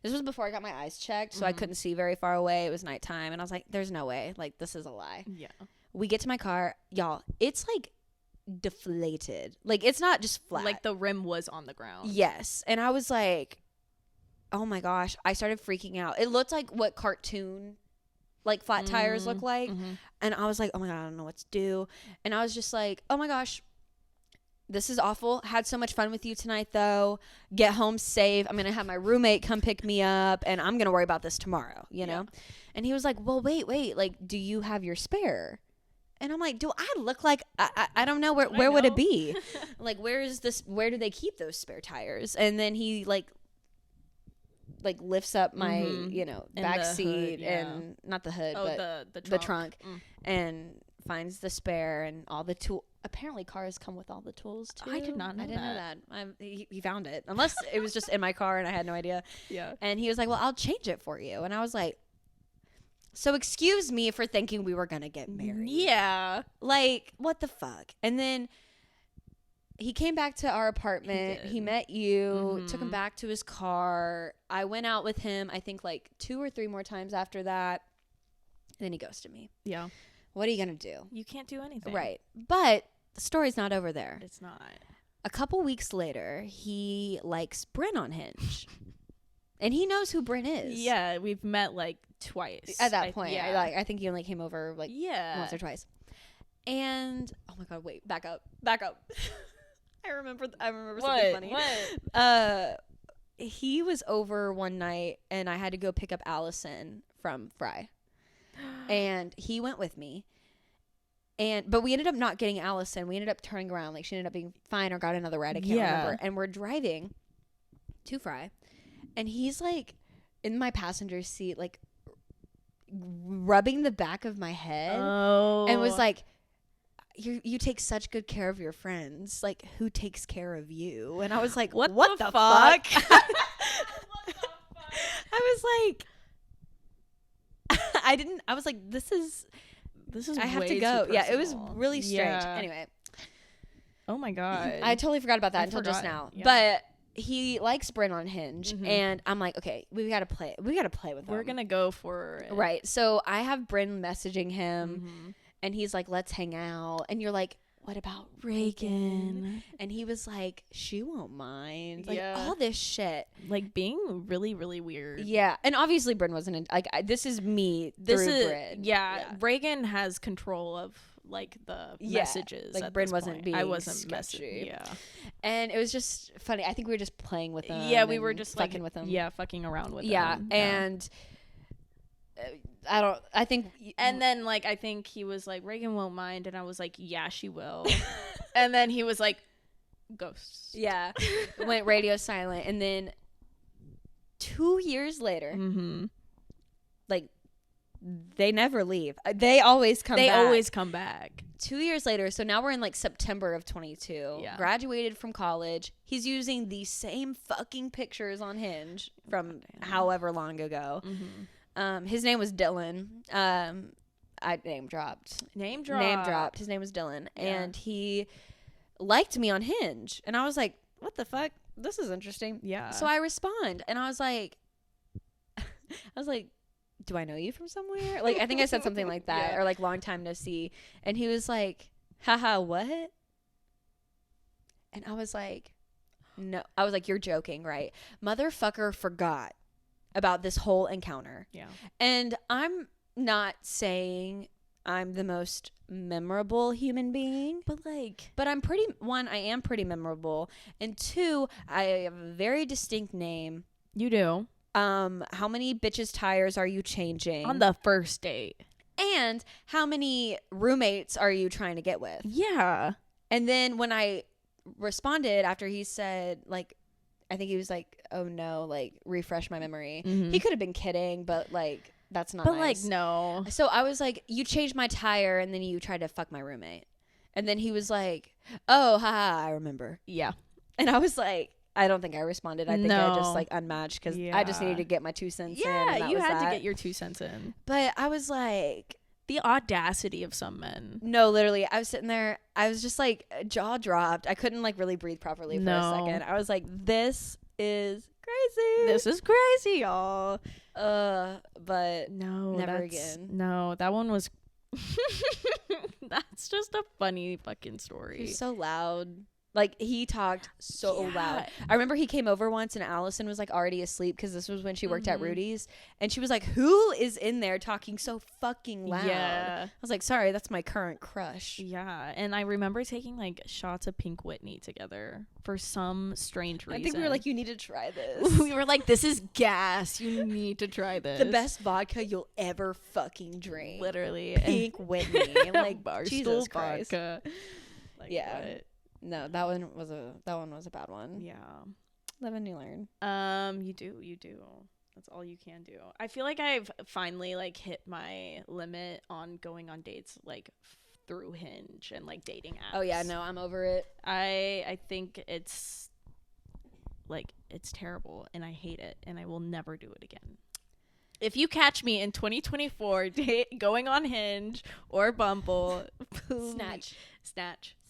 Speaker 1: This was before I got my eyes checked, so I couldn't see very far away. It was nighttime, and I was like, there's no way. Like, this is a lie.
Speaker 2: Yeah.
Speaker 1: We get to my car. Y'all, it's, like, deflated. Like, it's not just flat.
Speaker 2: Like, the rim was on the ground.
Speaker 1: Yes. And I was like, oh, my gosh. I started freaking out. It looked like what cartoon, like, flat tires look like. And I was like, oh, my God, I don't know what to do. And I was just like, oh, my gosh. This is awful. Had so much fun with you tonight, though. Get home safe. I'm going to have my roommate come pick me up, and I'm going to worry about this tomorrow, you know? And he was like, well, wait. Like, do you have your spare? And I'm like, do I look like, I don't know. Where would it be? Like, where do they keep those spare tires? And then he, like lifts up my, you know, back seat and not the hood, but the trunk and finds the spare and all the tool. Apparently cars come with all the tools too.
Speaker 2: I did not know that.
Speaker 1: I didn't know that. He found it. Unless it was just in my car and I had no idea.
Speaker 2: Yeah.
Speaker 1: And he was like, well, I'll change it for you. And I was like, so excuse me for thinking we were going to get married.
Speaker 2: Yeah.
Speaker 1: Like, what the fuck? And then he came back to our apartment. He met you, took him back to his car. I went out with him, I think like 2 or 3 more times after that. And then he ghosted me.
Speaker 2: Yeah.
Speaker 1: What are you going to do?
Speaker 2: You can't do anything.
Speaker 1: Right. But the story's not over there.
Speaker 2: It's not.
Speaker 1: A couple weeks later, he likes Brynne on Hinge. And he knows who Brynne is.
Speaker 2: Yeah, we've met like twice.
Speaker 1: At that point. Yeah. I think he only came over like once or twice. And, oh my God, wait, back up. I remember something funny.
Speaker 2: What?
Speaker 1: He was over one night and I had to go pick up Allison from Fry. And he went with me. But we ended up not getting Allison. We ended up turning around. Like, she ended up being fine or got another ride. I can't remember. And we're driving to Fry. And he's, like, in my passenger seat, like, rubbing the back of my head.
Speaker 2: Oh.
Speaker 1: And was like, you take such good care of your friends. Like, who takes care of you? And I was like, what the fuck?
Speaker 2: What the fuck?
Speaker 1: I was like... I was like, this is I have to go. Yeah, it was really strange.
Speaker 2: Yeah.
Speaker 1: Anyway.
Speaker 2: Oh my God.
Speaker 1: I totally forgot about that until just now. Yeah. But he likes Brynne on Hinge and I'm like, okay, we got to play with him.
Speaker 2: We're going to go for it.
Speaker 1: Right. So I have Brynne messaging him and he's like, let's hang out. And you're like, what about Rheagan? And he was like, she won't mind. Like, all this shit.
Speaker 2: Like, being really, really weird.
Speaker 1: Yeah. And obviously, Brynne wasn't this is me through Brynne.
Speaker 2: Yeah. Rheagan has control of, like, the messages.
Speaker 1: Like, Brynne wasn't being
Speaker 2: I wasn't
Speaker 1: sketchy.
Speaker 2: Yeah.
Speaker 1: And it was just funny. I think we were just playing with them.
Speaker 2: Yeah, we were just
Speaker 1: fucking with them.
Speaker 2: Yeah, fucking around with them.
Speaker 1: Yeah. And... I think
Speaker 2: and then like I think he was like, Rheagan won't mind, and I was like, yeah, she will. And then he was like, ghosts.
Speaker 1: Yeah. Went radio silent. And then 2 years later, like, they never leave. They always come back. 2 years later, so now we're in like September of 22. Graduated from college. He's using the same fucking pictures on Hinge from however long ago. His name was Dylan. I name dropped. His name was Dylan. And he liked me on Hinge. And I was like, what the fuck? This is interesting.
Speaker 2: Yeah.
Speaker 1: So I respond. And I was like, do I know you from somewhere? Like, I think I said something like that. Or like, long time no see. And he was like, haha, what? And I was like, no. I was like, you're joking, right? Motherfucker forgot about this whole encounter.
Speaker 2: Yeah. And
Speaker 1: I'm not saying I'm the most memorable human being, but I'm I am pretty memorable, and 2, I have a very distinct name.
Speaker 2: You do.
Speaker 1: How many bitches' tires are you changing
Speaker 2: on the first date?
Speaker 1: And how many roommates are you trying to get with?
Speaker 2: Yeah.
Speaker 1: And then when I responded after he said, like, I think he was like, oh no, like, refresh my memory. He could have been kidding, but like, that's not nice.
Speaker 2: But like, no.
Speaker 1: So I was like, you changed my tire and then you tried to fuck my roommate. And then he was like, oh, haha, I remember.
Speaker 2: Yeah.
Speaker 1: And I was like, I don't think I responded. I think I just like unmatched because I just needed to get my 2 cents in.
Speaker 2: Yeah, you had to get your 2 cents in.
Speaker 1: But I was like,
Speaker 2: the audacity of some men.
Speaker 1: No, literally, I was sitting there. I was just like, jaw dropped. I couldn't like really breathe properly for a second. I was like, this is crazy.
Speaker 2: This is crazy, y'all.
Speaker 1: But
Speaker 2: No,
Speaker 1: never again.
Speaker 2: No, that one was. That's just a funny fucking story.
Speaker 1: He's so loud. Like, he talked so
Speaker 2: Yeah.
Speaker 1: loud. I remember he came over once and Allison was like already asleep because this was when she worked at Rudy's, and she was like, who is in there talking so fucking loud?
Speaker 2: Yeah.
Speaker 1: I was like, sorry, that's my current crush.
Speaker 2: Yeah, and I remember taking like shots of Pink Whitney together for some strange reason.
Speaker 1: I think we were like, you need to try this.
Speaker 2: we were like, this is gas. You need to try this.
Speaker 1: The best vodka you'll ever fucking drink.
Speaker 2: Literally.
Speaker 1: Pink Whitney. Like, Jesus Christ.
Speaker 2: Vodka. Like,
Speaker 1: Yeah.
Speaker 2: what?
Speaker 1: No, that one was a bad one.
Speaker 2: Yeah.
Speaker 1: Live and you learn.
Speaker 2: You do. That's all you can do. I feel like I've finally like hit my limit on going on dates like through Hinge and like dating apps.
Speaker 1: Oh yeah, no, I'm over it.
Speaker 2: I think it's like it's terrible and I hate it and I will never do it again. If you catch me in 2024 going on Hinge or Bumble,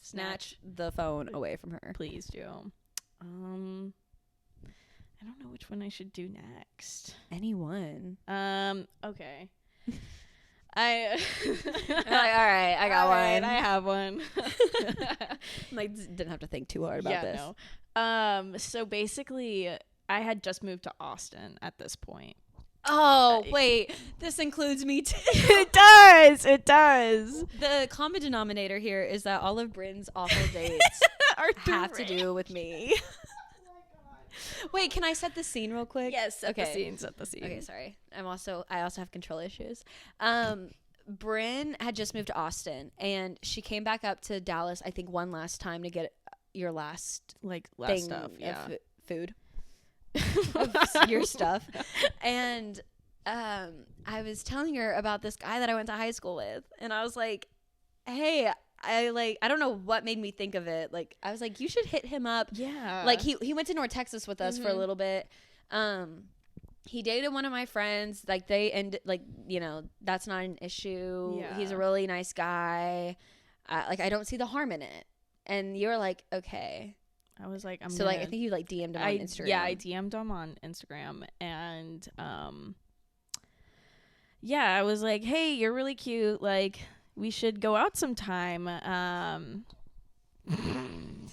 Speaker 1: Snatch the phone away from her.
Speaker 2: Please do. I don't know which one I should do next.
Speaker 1: Anyone.
Speaker 2: Okay. I'm
Speaker 1: like, all right, I got one.
Speaker 2: I have one.
Speaker 1: Like, didn't have to think too hard about this.
Speaker 2: No. So basically, I had just moved to Austin at this point.
Speaker 1: Oh, wait. This includes me too.
Speaker 2: It does.
Speaker 1: The common denominator here is that all of Brynne's awful dates have to do with me. Wait, can I set the scene real quick?
Speaker 2: Yes, set the scene.
Speaker 1: Okay, sorry. I also have control issues. Brynne had just moved to Austin, and she came back up to Dallas, I think, one last time to get your last thing
Speaker 2: stuff. Yeah.
Speaker 1: of food. Of your stuff. And I was telling her about this guy that I went to high school with, and I was like, hey, I don't know what made me think of it. Like, I was like, you should hit him up.
Speaker 2: Yeah.
Speaker 1: Like, he went to North Texas with us for a little bit. He dated one of my friends. Like, they ended, like, you know, that's not an issue.
Speaker 2: Yeah.
Speaker 1: He's a really nice guy. Like, I don't see the harm in it. And you're like, okay.
Speaker 2: I was like, I
Speaker 1: think you like DM'd him on Instagram.
Speaker 2: Yeah, I DM'd him on Instagram, and yeah, I was like, hey, you're really cute. Like, we should go out sometime.
Speaker 1: That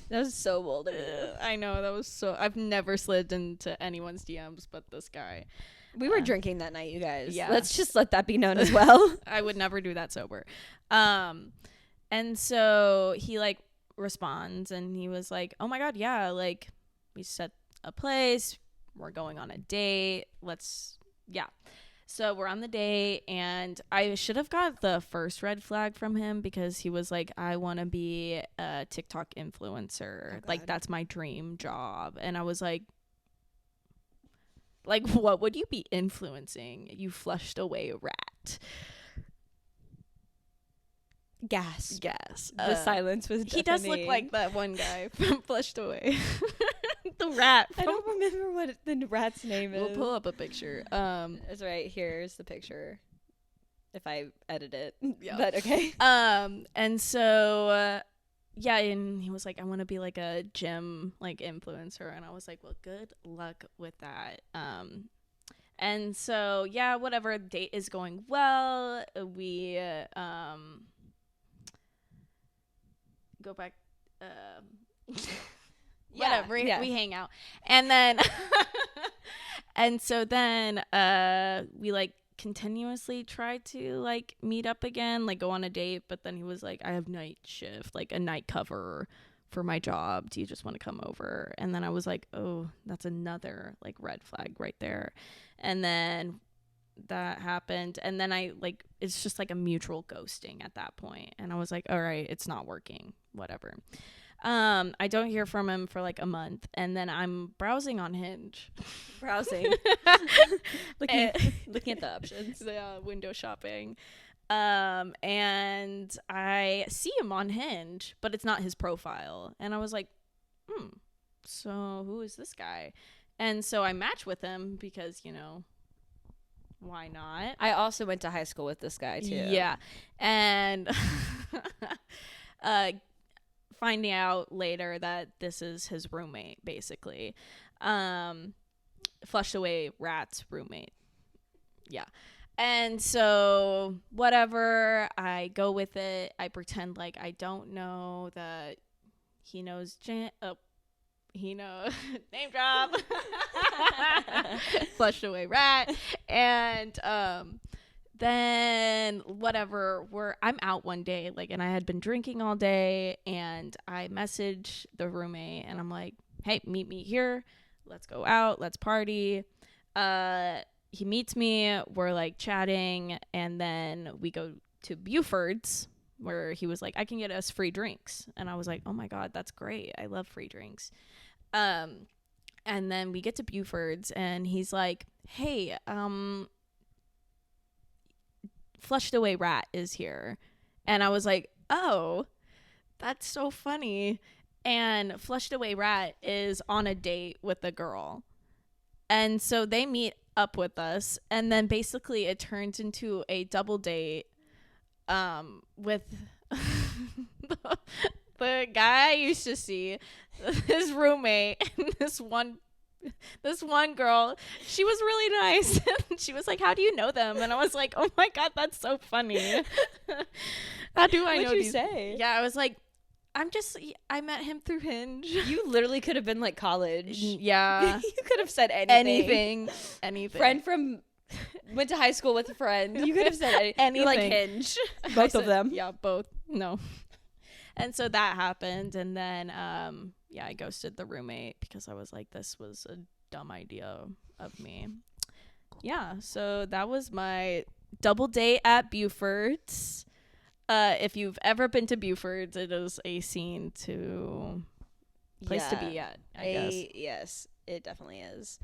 Speaker 1: was so bold of you.
Speaker 2: I know, that was so. I've never slid into anyone's DMs but this guy.
Speaker 1: We were drinking that night, you guys.
Speaker 2: Yeah.
Speaker 1: Let's just let that be known as well.
Speaker 2: I would never do that sober. And so he like responds and he was like, oh my god, yeah, like we set a place, we're going on a date, so we're on the date, and I should have got the first red flag from him because he was like, I want to be a TikTok influencer, like that's my dream job. And I was like, what would you be influencing, you flushed away rat?
Speaker 1: Gas.
Speaker 2: The
Speaker 1: silence was deafening.
Speaker 2: He does look like that one guy from Flushed Away. The rat.
Speaker 1: I don't remember what the rat's name is.
Speaker 2: We'll pull up a picture.
Speaker 1: It's right here's the picture. If I edit it.
Speaker 2: Yeah.
Speaker 1: But okay.
Speaker 2: And so yeah, and he was like, I want to be like a gym like influencer, and I was like, well, good luck with that. And so yeah, whatever, date is going well. We go back whatever,
Speaker 1: yeah.
Speaker 2: we hang out, and then and so then we like continuously tried to like meet up again, like go on a date, but then he was like, I have night shift, like a night cover for my job, do you just want to come over? And then I was like, oh, that's another like red flag right there. And then that happened, and then I like, it's just like a mutual ghosting at that point, and I was like, all right, it's not working, whatever. I don't hear from him for like a month, and then I'm browsing on Hinge,
Speaker 1: looking at the options,
Speaker 2: window shopping, and I see him on Hinge, but it's not his profile, and I was like, so who is this guy? And so I match with him because, you know, why not?
Speaker 1: I also went to high school with this guy too.
Speaker 2: Yeah. And finding out later that this is his roommate, basically. Flushed away rat's roommate. Yeah. And so whatever, I go with it. I pretend like I don't know that he knows he knows name drop. Flushed away rat. And then whatever, I'm out one day, like, and I had been drinking all day, and I message the roommate and I'm like, hey, meet me here, let's go out, let's party. He meets me, we're like chatting, and then we go to Buford's, where he was like, I can get us free drinks. And I was like, oh my God, that's great, I love free drinks. And then we get to Buford's and he's like, hey, Flushed away rat is here. And I was like, oh, that's so funny. And Flushed away rat is on a date with a girl, and so they meet up with us, and then basically it turns into a double date with the guy I used to see, his roommate, and this one girl. She was really nice. She was like, how do you know them? And I was like, oh my God, that's so funny. How do I know
Speaker 1: What'd you
Speaker 2: these?
Speaker 1: say?
Speaker 2: Yeah, I was like, I met him through Hinge.
Speaker 1: You literally could have been like college.
Speaker 2: Yeah.
Speaker 1: You could have said anything.
Speaker 2: Anything.
Speaker 1: Friend from went to high school with a friend. You could have said anything. Like Hinge. Both of them.
Speaker 2: Yeah, both. No. And so that happened, and then I ghosted the roommate because I was like, this was a dumb idea of me. Yeah, so that was my double date at Buford's. If you've ever been to Buford's, it is a scene to place to be at, I guess.
Speaker 1: Yes, it definitely is.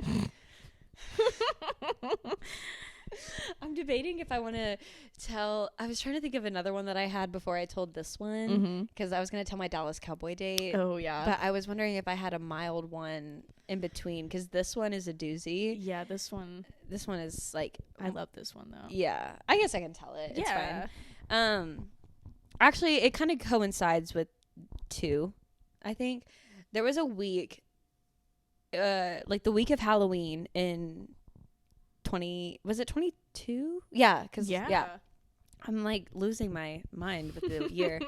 Speaker 1: I'm debating if I want to tell. I was trying to think of another one that I had before I told this one, because I was going to tell my Dallas Cowboy date.
Speaker 2: Oh, yeah.
Speaker 1: But I was wondering if I had a mild one in between, because this one is a doozy.
Speaker 2: Yeah, this one
Speaker 1: is like,
Speaker 2: I love this one though.
Speaker 1: Yeah, I guess I can tell it. It's
Speaker 2: Yeah.
Speaker 1: fine. Actually, it kind of coincides with two. I think there was a week, like the week of Halloween in 22? Yeah, because yeah, I'm like losing my mind with the year.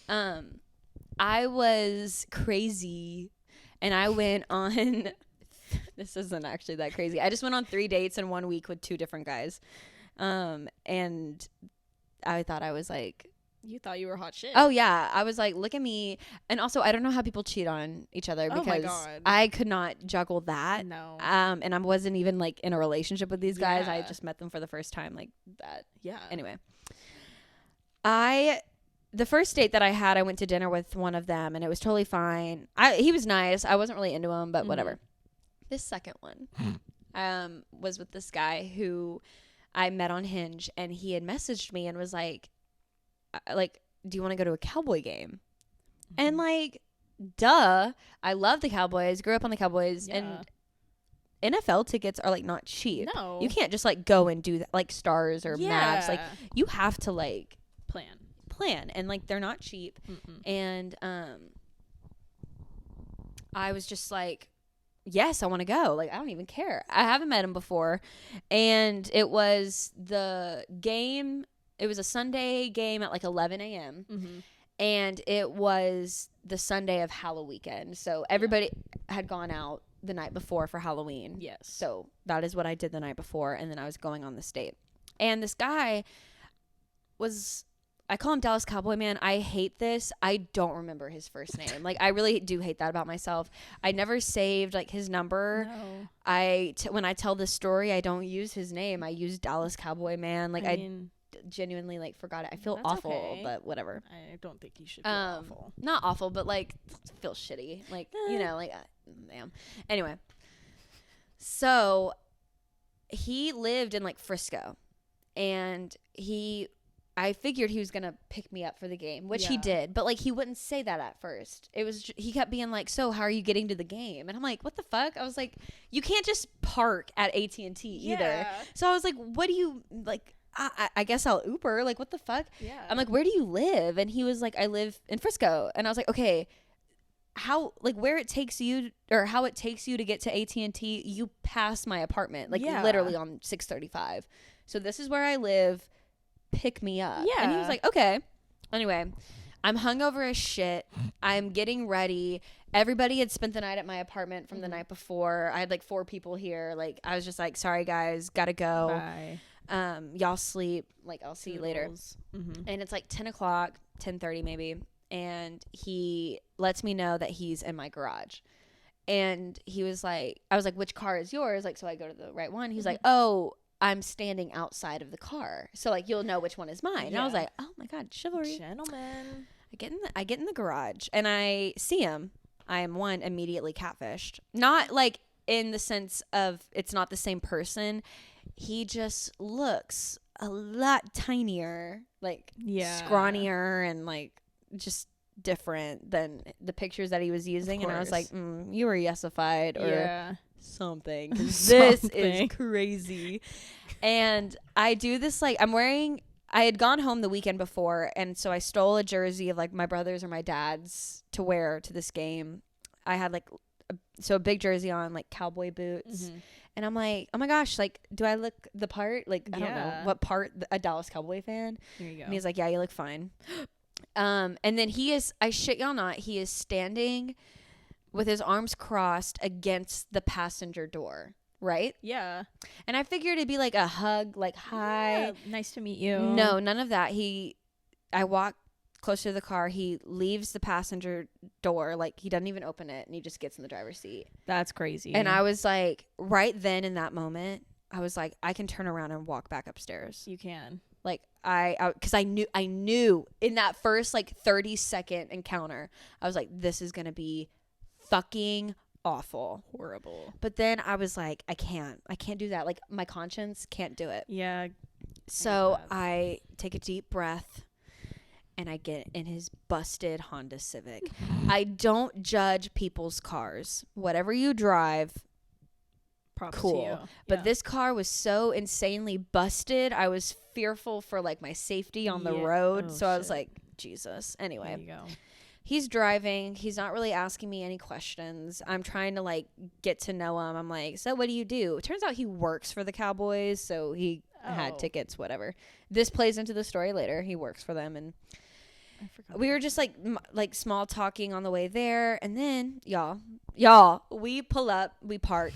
Speaker 1: I was crazy, and I went on. This isn't actually that crazy. I just went on 3 dates in 1 week with 2 different guys, and I thought I was like.
Speaker 2: You thought you were hot shit.
Speaker 1: Oh yeah, I was like, look at me. And also, I don't know how people cheat on each other, because
Speaker 2: oh my God.
Speaker 1: I could not juggle that.
Speaker 2: No.
Speaker 1: And I wasn't even like in a relationship with these guys.
Speaker 2: Yeah.
Speaker 1: I just met them for the first time, like that.
Speaker 2: Yeah.
Speaker 1: Anyway, the first date that I had, I went to dinner with one of them, and it was totally fine. He was nice. I wasn't really into him, but whatever. This second one, was with this guy who I met on Hinge, and he had messaged me and was like, do you want to go to a Cowboy game? And like, duh, I love the Cowboys, grew up on the Cowboys, and NFL tickets are like not cheap.
Speaker 2: No,
Speaker 1: you can't just like go and do that, like Stars or Mavs. Like, you have to like plan, and like they're not cheap. And I was just like, yes, I want to go. Like, I don't even care. I haven't met him before, and it was the game. It was a Sunday game at like 11 a.m. And it was the Sunday of Halloween weekend. So everybody had gone out the night before for Halloween.
Speaker 2: Yes.
Speaker 1: So that is what I did the night before. And then I was going on this date. And this guy was, I call him Dallas Cowboy Man. I hate this. I don't remember his first name. Like, I really do hate that about myself. I never saved like his number.
Speaker 2: No.
Speaker 1: When I tell this story, I don't use his name. I use Dallas Cowboy Man. Like, I mean, genuinely like forgot it. I feel awful, okay. But whatever.
Speaker 2: I don't think you should feel awful.
Speaker 1: Not awful, but like feel shitty. Like, you know, like damn. Anyway, so he lived in like Frisco, and I figured he was gonna pick me up for the game, which he did, but like he wouldn't say that at first. It was he kept being like, so how are you getting to the game? And I'm like, what the fuck? I was like, you can't just park at AT&T either. So I was like, what do you like? I guess I'll Uber. Like, what the fuck?
Speaker 2: Yeah.
Speaker 1: I'm like, where do you live? And he was like, I live in Frisco. And I was like, okay, how, like, where it takes you, or how it takes you to get to AT&T, you pass my apartment, like, literally on 635. So this is where I live. Pick me up.
Speaker 2: Yeah.
Speaker 1: And he was like, okay. Anyway, I'm hungover as shit. I'm getting ready. Everybody had spent the night at my apartment from the night before. I had like 4 people here. Like, I was just like, sorry guys, gotta go.
Speaker 2: Bye.
Speaker 1: Y'all sleep. Like, I'll see you later.
Speaker 2: Mm-hmm.
Speaker 1: And it's like 10 o'clock, 10:30 maybe. And he lets me know that he's in my garage. And he was like, I was like, which car is yours? Like, so I go to the right one. He's like, oh, I'm standing outside of the car. So like, you'll know which one is mine. And I was like, oh my God, chivalry.
Speaker 2: Gentlemen.
Speaker 1: I get in the garage and I see him. I am immediately catfished. Not like in the sense of it's not the same person. He just looks a lot tinier, like scrawnier and like just different than the pictures that he was using. And I was like, you were yesified or something. This is crazy. And I do this, like, I had gone home the weekend before, and so I stole a jersey of like my brother's or my dad's to wear to this game. I had like a big jersey on, like cowboy boots. And I'm like, oh my gosh, like, do I look the part? Like, I don't know what part, a Dallas Cowboy fan.
Speaker 2: Here you go.
Speaker 1: And he's like, yeah, you look fine. And then I shit y'all not, he is standing with his arms crossed against the passenger door, right?
Speaker 2: Yeah.
Speaker 1: And I figured it'd be like a hug, like, hi.
Speaker 2: Yeah, nice to meet you.
Speaker 1: No, none of that. I walk closer to the car. He leaves the passenger door. Like, he doesn't even open it, and he just gets in the driver's seat.
Speaker 2: That's crazy.
Speaker 1: And I was like, right then in that moment, I was like, I can turn around and walk back upstairs.
Speaker 2: You can.
Speaker 1: Like, because I knew in that first like 30-second encounter, I was like, this is gonna be fucking awful,
Speaker 2: horrible.
Speaker 1: But then I was like, I can't do that. Like, my conscience can't do it.
Speaker 2: Yeah.
Speaker 1: So I take a deep breath and I get in his busted Honda Civic. I don't judge people's cars. Whatever you drive,
Speaker 2: props
Speaker 1: cool.
Speaker 2: to you.
Speaker 1: But this car was so insanely busted. I was fearful for like my safety on the road.
Speaker 2: Oh,
Speaker 1: so I was like, Jesus. Anyway.
Speaker 2: There you go.
Speaker 1: He's driving. He's not really asking me any questions. I'm trying to like get to know him. I'm like, so what do you do? It turns out he works for the Cowboys. So he had tickets, whatever. This plays into the story later. He works for them. And we were just like small talking on the way there. And then y'all, we pull up, we park,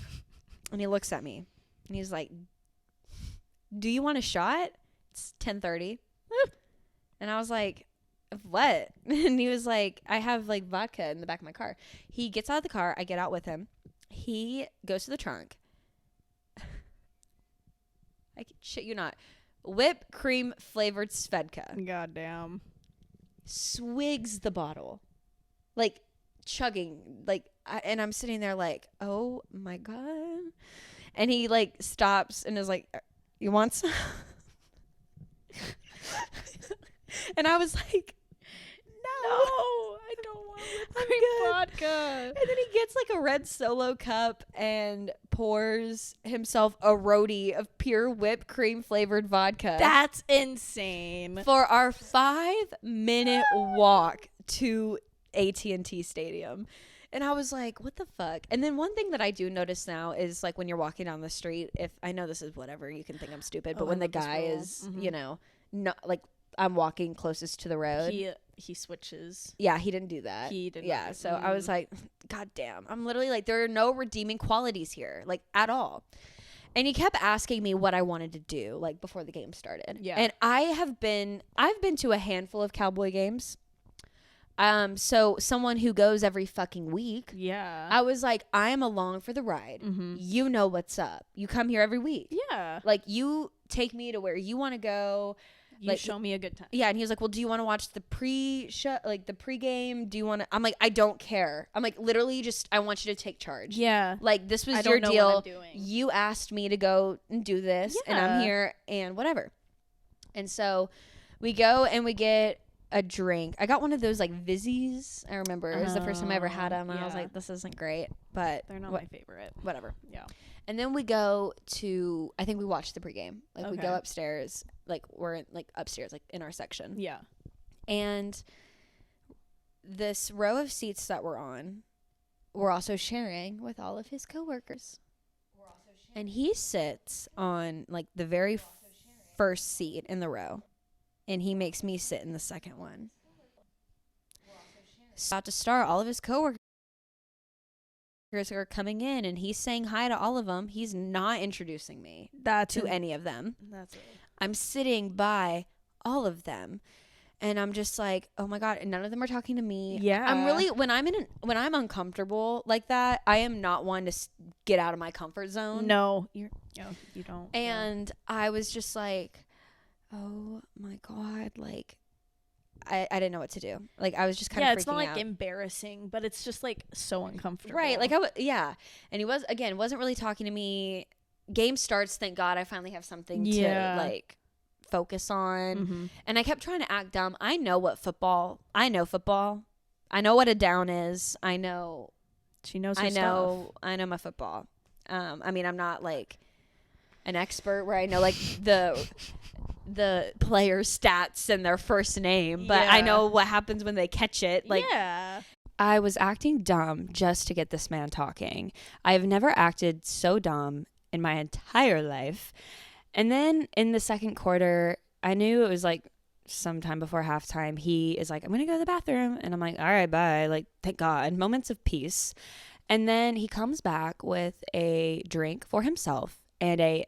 Speaker 1: and he looks at me and he's like, do you want a shot? It's 10:30. And I was like, what? And he was like, I have like vodka in the back of my car. He gets out of the car. I get out with him. He goes to the trunk. I shit you not. Whipped cream flavored Svedka.
Speaker 2: Goddamn.
Speaker 1: Swigs the bottle. Like chugging. Like, and I'm sitting there like, oh my God. And he like stops and is like, you want some? And I was like, no,
Speaker 2: I don't want cream vodka.
Speaker 1: And then he gets like a red Solo cup and pours himself a roadie of pure whipped cream flavored vodka.
Speaker 2: That's insane.
Speaker 1: For our 5-minute walk to AT&T Stadium. And I was like, what the fuck? And then one thing that I do notice now is like when you're walking down the street, if I know this is whatever, you can think I'm stupid, but when the guy is, you know, not like I'm walking closest to the road.
Speaker 2: He switches.
Speaker 1: Yeah, he didn't do that.
Speaker 2: He didn't.
Speaker 1: Yeah, so I was like, God damn. I'm literally like, there are no redeeming qualities here, like at all. And he kept asking me what I wanted to do, like before the game started.
Speaker 2: Yeah.
Speaker 1: And I've been to a handful of Cowboy games. So someone who goes every fucking week.
Speaker 2: Yeah.
Speaker 1: I was like, I am along for the ride.
Speaker 2: Mm-hmm.
Speaker 1: You know what's up. You come here every week.
Speaker 2: Yeah.
Speaker 1: Like, you take me to where you want to go.
Speaker 2: You
Speaker 1: like,
Speaker 2: show me a good time.
Speaker 1: Yeah, and he was like, well, do you want to watch the pre-show, like the pregame? Do you want to? I'm like, I don't care. I'm like, literally just, I want you to take charge.
Speaker 2: Yeah.
Speaker 1: Like, this was your deal. You asked me to go and do this, and I'm here, and whatever. And so we go and we get a drink. I got one of those like Vizzies. I remember it was the first time I ever had them, and I was like, this isn't great. but
Speaker 2: they're not my favorite.
Speaker 1: Whatever.
Speaker 2: Yeah.
Speaker 1: And then we go to, I think we watched the pregame. Like, we
Speaker 2: Okay.
Speaker 1: go upstairs. Like, we're in, like, upstairs, like, in our section.
Speaker 2: Yeah.
Speaker 1: And this row of seats that we're on, we're also sharing with all of his coworkers. And he sits on, like, the very first seat in the row. And he makes me sit in the second one. So about to start, all of his coworkers are coming in, and he's saying hi to all of them. He's not introducing me to any of them.
Speaker 2: That's it.
Speaker 1: I'm sitting by all of them, and I'm just like, oh my God, and none of them are talking to me.
Speaker 2: Yeah.
Speaker 1: I'm really, when I'm uncomfortable like that, I am not one to get out of my comfort zone.
Speaker 2: No, you don't.
Speaker 1: And I was just like, oh my God, like, I didn't know what to do. Like, I was just kind of freaking out.
Speaker 2: Yeah, it's not like embarrassing, but it's just like so uncomfortable.
Speaker 1: Right. Like, yeah. And he wasn't really talking to me. Game starts. Thank God I finally have something to, like, focus on.
Speaker 2: Mm-hmm.
Speaker 1: And I kept trying to act dumb. I know football. I know what a down is.
Speaker 2: She knows her
Speaker 1: I know
Speaker 2: stuff.
Speaker 1: I know my football. I mean, I'm not like an expert where I know like the player's stats and their first name, but I know what happens when they catch it. Like,
Speaker 2: yeah.
Speaker 1: I was acting dumb just to get this man talking. I've never acted so dumb in my entire life. And then in the second quarter, I knew it was like sometime before halftime. He is like, I'm going to go to the bathroom. And I'm like, all right, bye. Like, thank God. Moments of peace. And then he comes back with a drink for himself and a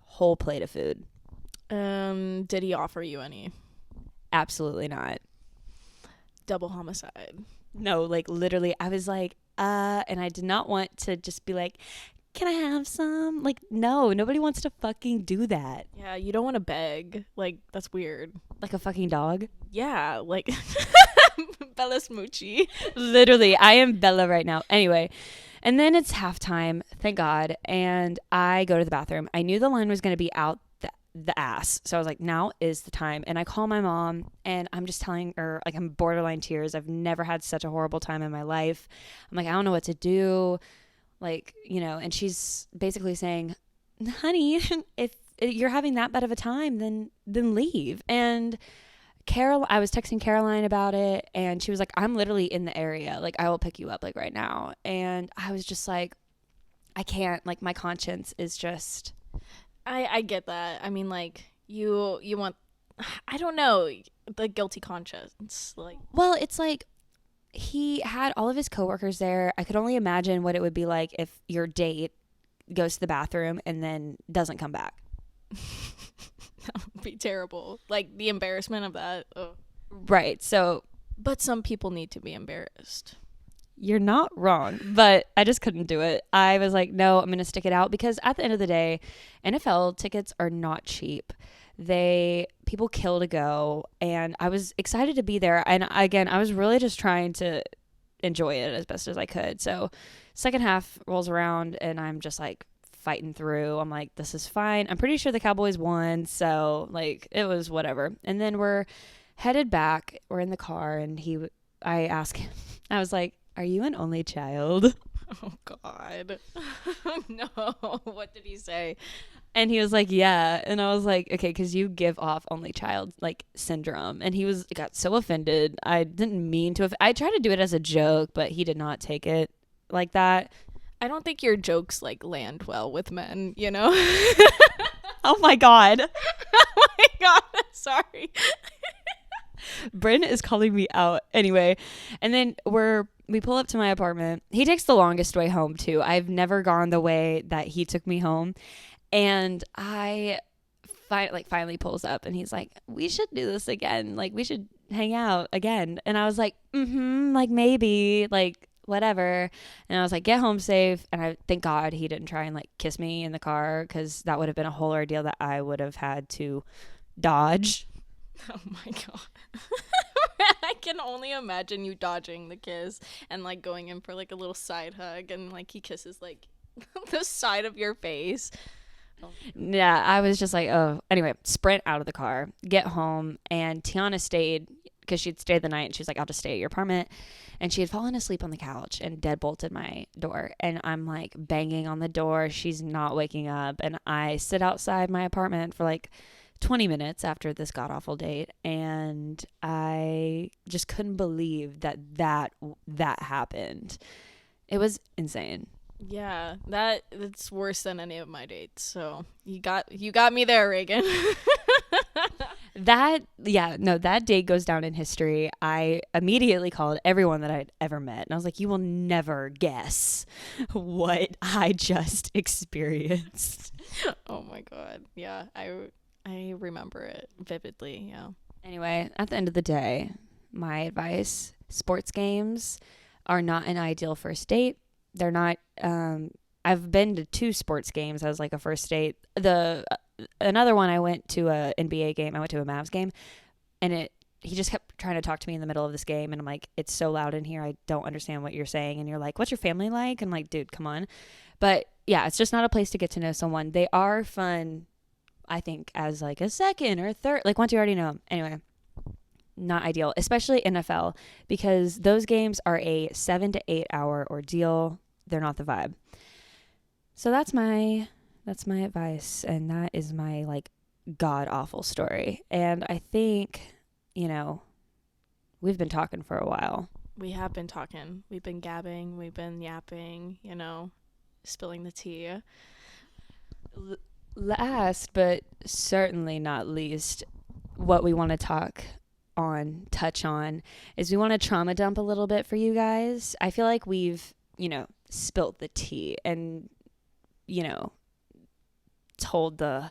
Speaker 1: whole plate of food.
Speaker 2: Did he offer you any?
Speaker 1: Absolutely not.
Speaker 2: Double homicide.
Speaker 1: No, like literally I was like, and I did not want to just be like, can I have some? Like, no, nobody wants to fucking do that.
Speaker 2: Yeah, you don't want to beg. Like, that's weird.
Speaker 1: Like a fucking dog.
Speaker 2: Yeah, like Bella Smoochie.
Speaker 1: Literally, I am Bella right now. Anyway, and then it's halftime, thank God, and I go to the bathroom. I knew the line was going to be out the ass. So I was like, now is the time. And I call my mom and I'm just telling her, like, I'm borderline tears. I've never had such a horrible time in my life. I'm like, I don't know what to do. Like, you know, and she's basically saying, honey, if you're having that bad of a time, then leave. And I was texting Caroline about it and she was like, I'm literally in the area. Like, I will pick you up like right now. And I was just like, I can't, like, my conscience is just...
Speaker 2: I get that. I mean, like, you want, I don't know, the guilty conscience. Like,
Speaker 1: well, it's like he had all of his coworkers there. I could only imagine what it would be like if your date goes to the bathroom and then doesn't come back.
Speaker 2: that would be terrible. Like, the embarrassment of that. Ugh.
Speaker 1: Right. So,
Speaker 2: but some people need to be embarrassed.
Speaker 1: You're not wrong, but I just couldn't do it. I was like, no, I'm going to stick it out because at the end of the day, NFL tickets are not cheap. People kill to go, and I was excited to be there. And again, I was really just trying to enjoy it as best as I could. So second half rolls around and I'm just like fighting through. I'm like, this is fine. I'm pretty sure the Cowboys won. So like, it was whatever. And then we're headed back. We're in the car and I asked him, I was like, are you an only child?
Speaker 2: Oh, God. No. What did he say?
Speaker 1: And he was like, yeah. And I was like, okay, because you give off only child, like, syndrome. And he got so offended. I didn't mean to. I tried to do it as a joke, but he did not take it like that.
Speaker 2: I don't think your jokes, like, land well with men, you know?
Speaker 1: Oh, my God.
Speaker 2: Oh, my God. Sorry.
Speaker 1: Brynne is calling me out. Anyway, and then we pull up to my apartment. He takes the longest way home, too. I've never gone the way that he took me home. And I finally pulls up and he's like, we should do this again. Like, we should hang out again. And I was like, like, maybe, like, whatever. And I was like, get home safe. And I thank God he didn't try and, like, kiss me in the car because that would have been a whole ordeal that I would have had to dodge.
Speaker 2: Oh, my God. I can only imagine you dodging the kiss and, like, going in for, like, a little side hug and, like, he kisses, like, the side of your face.
Speaker 1: Yeah, I was just like, oh. Anyway, sprint out of the car, get home, and Tiana stayed because she'd stayed the night and she was like, I'll just stay at your apartment. And she had fallen asleep on the couch and deadbolted my door. And I'm like banging on the door. She's not waking up. And I sit outside my apartment for like 20 minutes after this god awful date. And I just couldn't believe that happened. It was insane.
Speaker 2: Yeah, that's worse than any of my dates. So you got me there, Rheagan.
Speaker 1: That date goes down in history. I immediately called everyone that I'd ever met, and I was like, you will never guess what I just experienced.
Speaker 2: Oh my God. Yeah, I remember it vividly. Yeah.
Speaker 1: Anyway, at the end of the day, my advice, sports games are not an ideal first date. They're not, I've been to 2 sports games as like a first date. Another one, I went to a NBA game. I went to a Mavs game, and he just kept trying to talk to me in the middle of this game. And I'm like, it's so loud in here. I don't understand what you're saying. And you're like, what's your family like? I'm like, dude, come on. But yeah, it's just not a place to get to know someone. They are fun, I think, as like a second or third, like once you already know them. Anyway, not ideal, especially NFL, because those games are a 7 to 8 hour ordeal. They're not the vibe. So that's my advice, and that is my like god awful story. And I think, we've been talking for a while.
Speaker 2: We have been talking. We've been gabbing. We've been yapping. Spilling the tea.
Speaker 1: Last but certainly not least, what we want to touch on is we want to trauma dump a little bit for you guys. I feel like we've spilt the tea and told the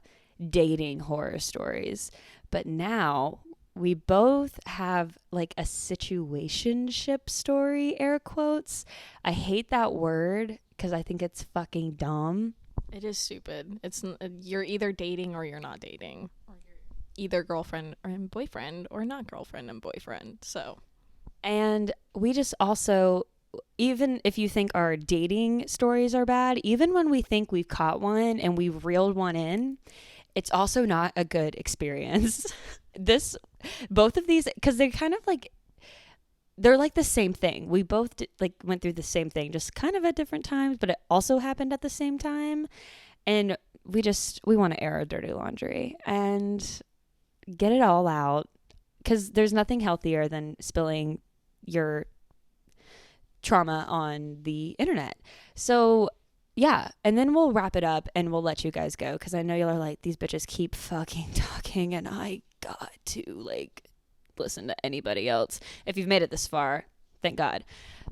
Speaker 1: dating horror stories, but now we both have like a situationship story, air quotes. I hate that word because I think it's fucking dumb.
Speaker 2: It is stupid. You're either dating or you're not dating, or you're either girlfriend and boyfriend or not girlfriend and boyfriend.
Speaker 1: And we just also, even if you think our dating stories are bad, even when we think we've caught one and we've reeled one in, it's also not a good experience. Both of these, because they're kind of like, they're like the same thing. We both went through the same thing, just kind of at different times, but it also happened at the same time. And we want to air our dirty laundry and get it all out, because there's nothing healthier than spilling your trauma on the internet. So yeah, and then we'll wrap it up and we'll let you guys go, because I know y'all are like, these bitches keep fucking talking and I got to listen to anybody else. If you've made it this far, thank God.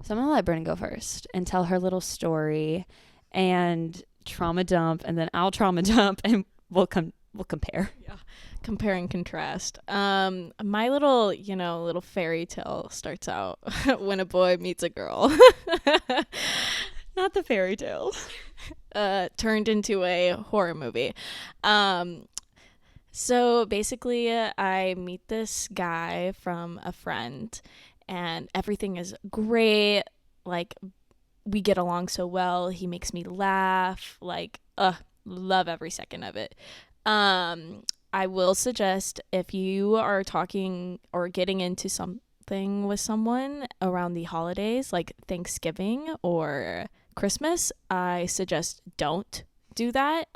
Speaker 1: So I'm gonna let Brynne go first and tell her little story and trauma dump, and then I'll trauma dump, and we'll compare.
Speaker 2: Yeah, compare and contrast. My little fairy tale starts out when a boy meets a girl.
Speaker 1: Not the fairy tale.
Speaker 2: Turned into a horror movie. So basically, I meet this guy from a friend, and everything is great. Like, we get along so well. He makes me laugh. Love every second of it. I will suggest, if you are talking or getting into something with someone around the holidays, like Thanksgiving or Christmas, I suggest don't do that.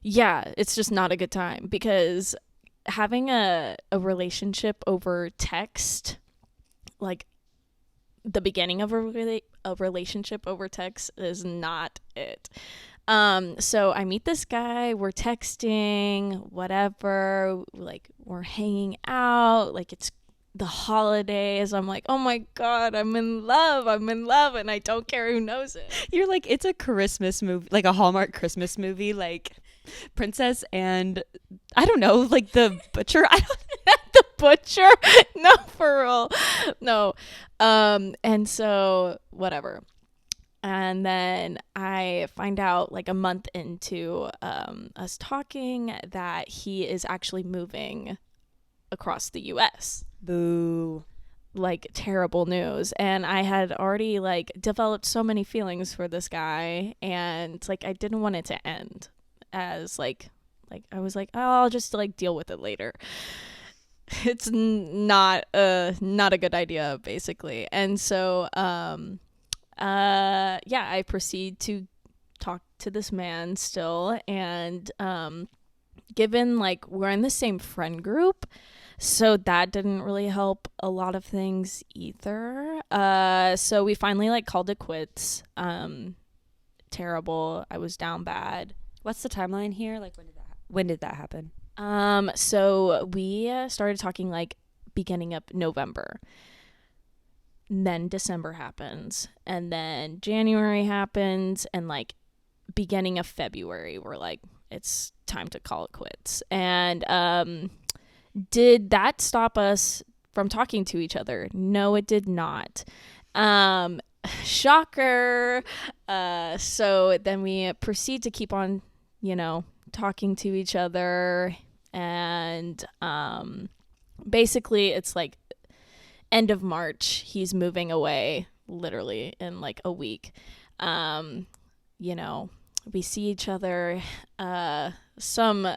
Speaker 2: Yeah, it's just not a good time, because having a relationship over text, like the beginning of a relationship over text, is not it. So I meet this guy, we're texting, whatever, like we're hanging out, like it's the holidays. I'm like, oh my God, I'm in love, and I don't care who knows it.
Speaker 1: You're like, it's a Christmas movie, like a Hallmark Christmas movie, like Princess and I don't know, like the butcher.
Speaker 2: The butcher? No, for real. No. And so whatever. And then I find out like a month into us talking that he is actually moving across the US.
Speaker 1: Boo.
Speaker 2: Like, terrible news. And I had already like developed so many feelings for this guy, and like I didn't want it to end as like I was like, oh, I'll just like deal with it later. it's not a good idea, basically. And so yeah, I proceed to talk to this man still, and given like we're in the same friend group, so that didn't really help a lot of things either. So we finally like called it quits. Terrible. I was down bad.
Speaker 1: What's the timeline here? Like when did that happen?
Speaker 2: So we started talking like beginning of November. Then December happens, and then January happens, and like beginning of February we're like, it's time to call it quits. And did that stop us from talking to each other? No, it did not. Shocker. So then we proceed to keep on, talking to each other, and basically it's like end of March, he's moving away literally in like a week. We see each other, some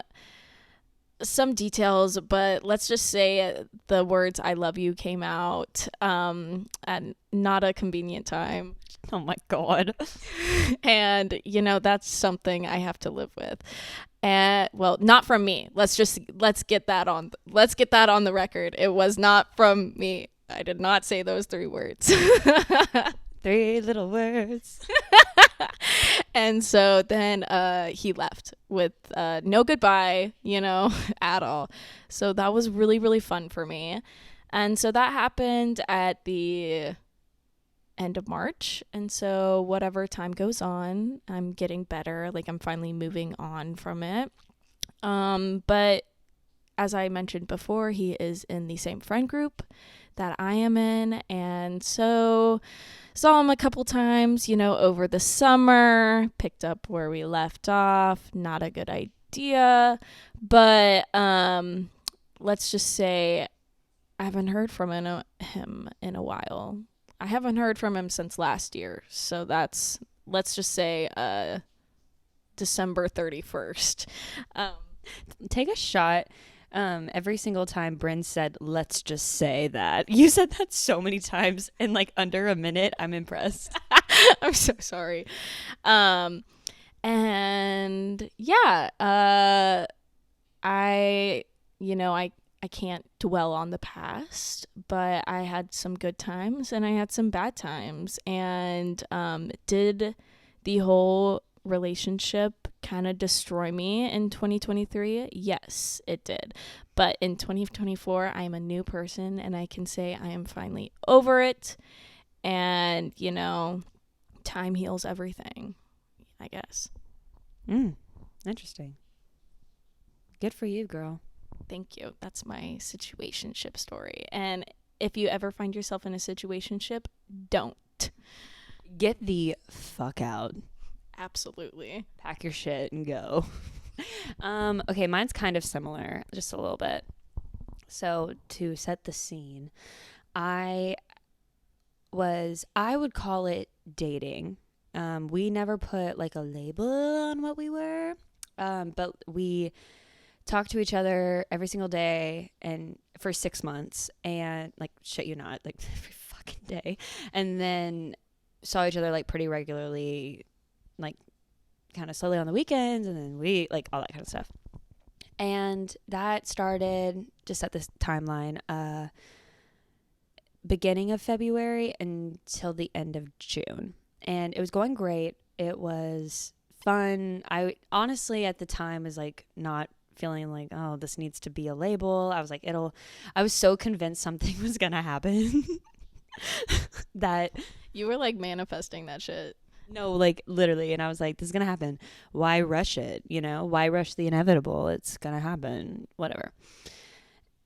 Speaker 2: details, but let's just say the words "I love you" came out at not a convenient time.
Speaker 1: Oh my God.
Speaker 2: And that's something I have to live with. And well, not from me. Let's get that on the record. It was not from me. I did not say those 3 words.
Speaker 1: 3 little words.
Speaker 2: And so then he left with no goodbye, at all. So that was really, really fun for me. And so that happened at the end of March. And so whatever time goes on, I'm getting better. Like I'm finally moving on from it. But as I mentioned before, he is in the same friend group that I am in. And so saw him a couple times, over the summer, picked up where we left off. Not a good idea. But let's just say I haven't heard from him in a while. I haven't heard from him since last year. So let's just say December 31st.
Speaker 1: Take a shot. Every single time Brynne said, let's just say that. You said that so many times in like under a minute. I'm impressed.
Speaker 2: I'm so sorry. And yeah, I can't dwell on the past, but I had some good times and I had some bad times. And did the whole relationship kind of destroy me in 2023? Yes, it did. But in 2024, I am a new person, and I can say I am finally over it. And, time heals everything, I guess.
Speaker 1: Interesting. Good for you, girl.
Speaker 2: Thank you. That's my situationship story. And if you ever find yourself in a situationship, don't.
Speaker 1: Get the fuck out.
Speaker 2: Absolutely.
Speaker 1: Pack your shit and go. Okay, mine's kind of similar, just a little bit. So to set the scene, I would call it dating. We never put like a label on what we were, but we talked to each other every single day and for 6 months, and like shit you not, like every fucking day, and then saw each other like pretty regularly, like kind of slowly on the weekends, and then we like all that kind of stuff. And that started just at this timeline, beginning of February until the end of June, and it was going great. It was fun. I honestly at the time was like not feeling like, oh, this needs to be a label. I was like, I was so convinced something was gonna happen that
Speaker 2: you were like manifesting that shit.
Speaker 1: No, like literally. And I was like, this is going to happen. Why rush it? Why rush the inevitable? It's going to happen. Whatever.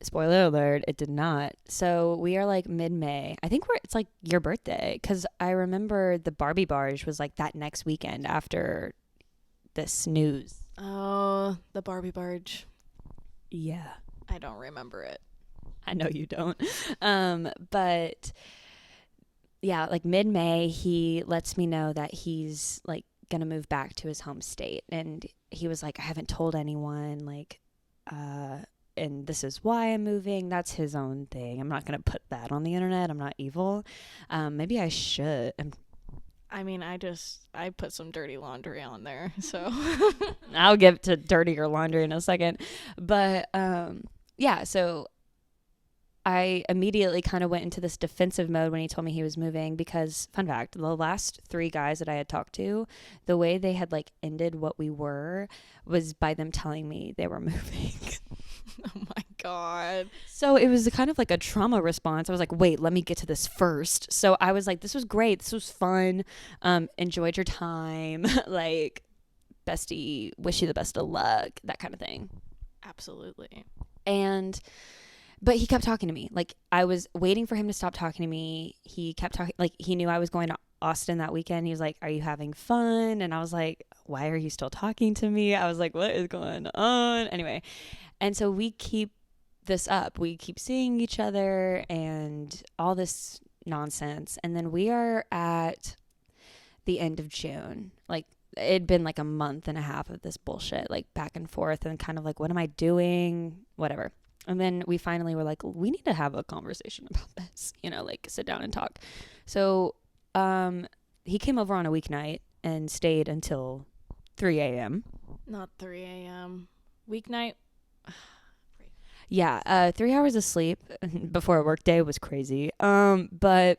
Speaker 1: Spoiler alert, it did not. So we are like mid-May. I think it's like your birthday, because I remember the Barbie Barge was like that next weekend after this news.
Speaker 2: Oh, the Barbie Barge.
Speaker 1: Yeah.
Speaker 2: I don't remember it.
Speaker 1: I know you don't. But yeah, like mid-May, he lets me know that he's like gonna move back to his home state, and he was like, I haven't told anyone, like and this is why I'm moving. That's his own thing. I'm not going to put that on the internet. I'm not evil. Maybe I should.
Speaker 2: I mean, I put some dirty laundry on there, so.
Speaker 1: I'll get to dirtier laundry in a second. But yeah, so I immediately kind of went into this defensive mode when he told me he was moving because, fun fact, the last 3 guys that I had talked to, the way they had like ended what we were was by them telling me they were moving.
Speaker 2: Oh my God.
Speaker 1: So it was kind of like a trauma response. I was like, wait, let me get to this first. So I was like, this was great. This was fun. Enjoyed your time. Like, bestie, wish you the best of luck. That kind of thing.
Speaker 2: Absolutely.
Speaker 1: But he kept talking to me. Like, I was waiting for him to stop talking to me. He kept talking. Like, he knew I was going to Austin that weekend. He was like, are you having fun? And I was like, why are you still talking to me? I was like, what is going on? Anyway. And so we keep this up. We keep seeing each other and all this nonsense. And then we are at the end of June. Like, it'd been like a month and a half of this bullshit, like back and forth and kind of like, what am I doing? Whatever. And then we finally were like, we need to have a conversation about this, like sit down and talk. So he came over on a weeknight and stayed until 3 a.m.
Speaker 2: Not 3 a.m. Weeknight?
Speaker 1: Yeah, 3 hours of sleep before a work day was crazy. But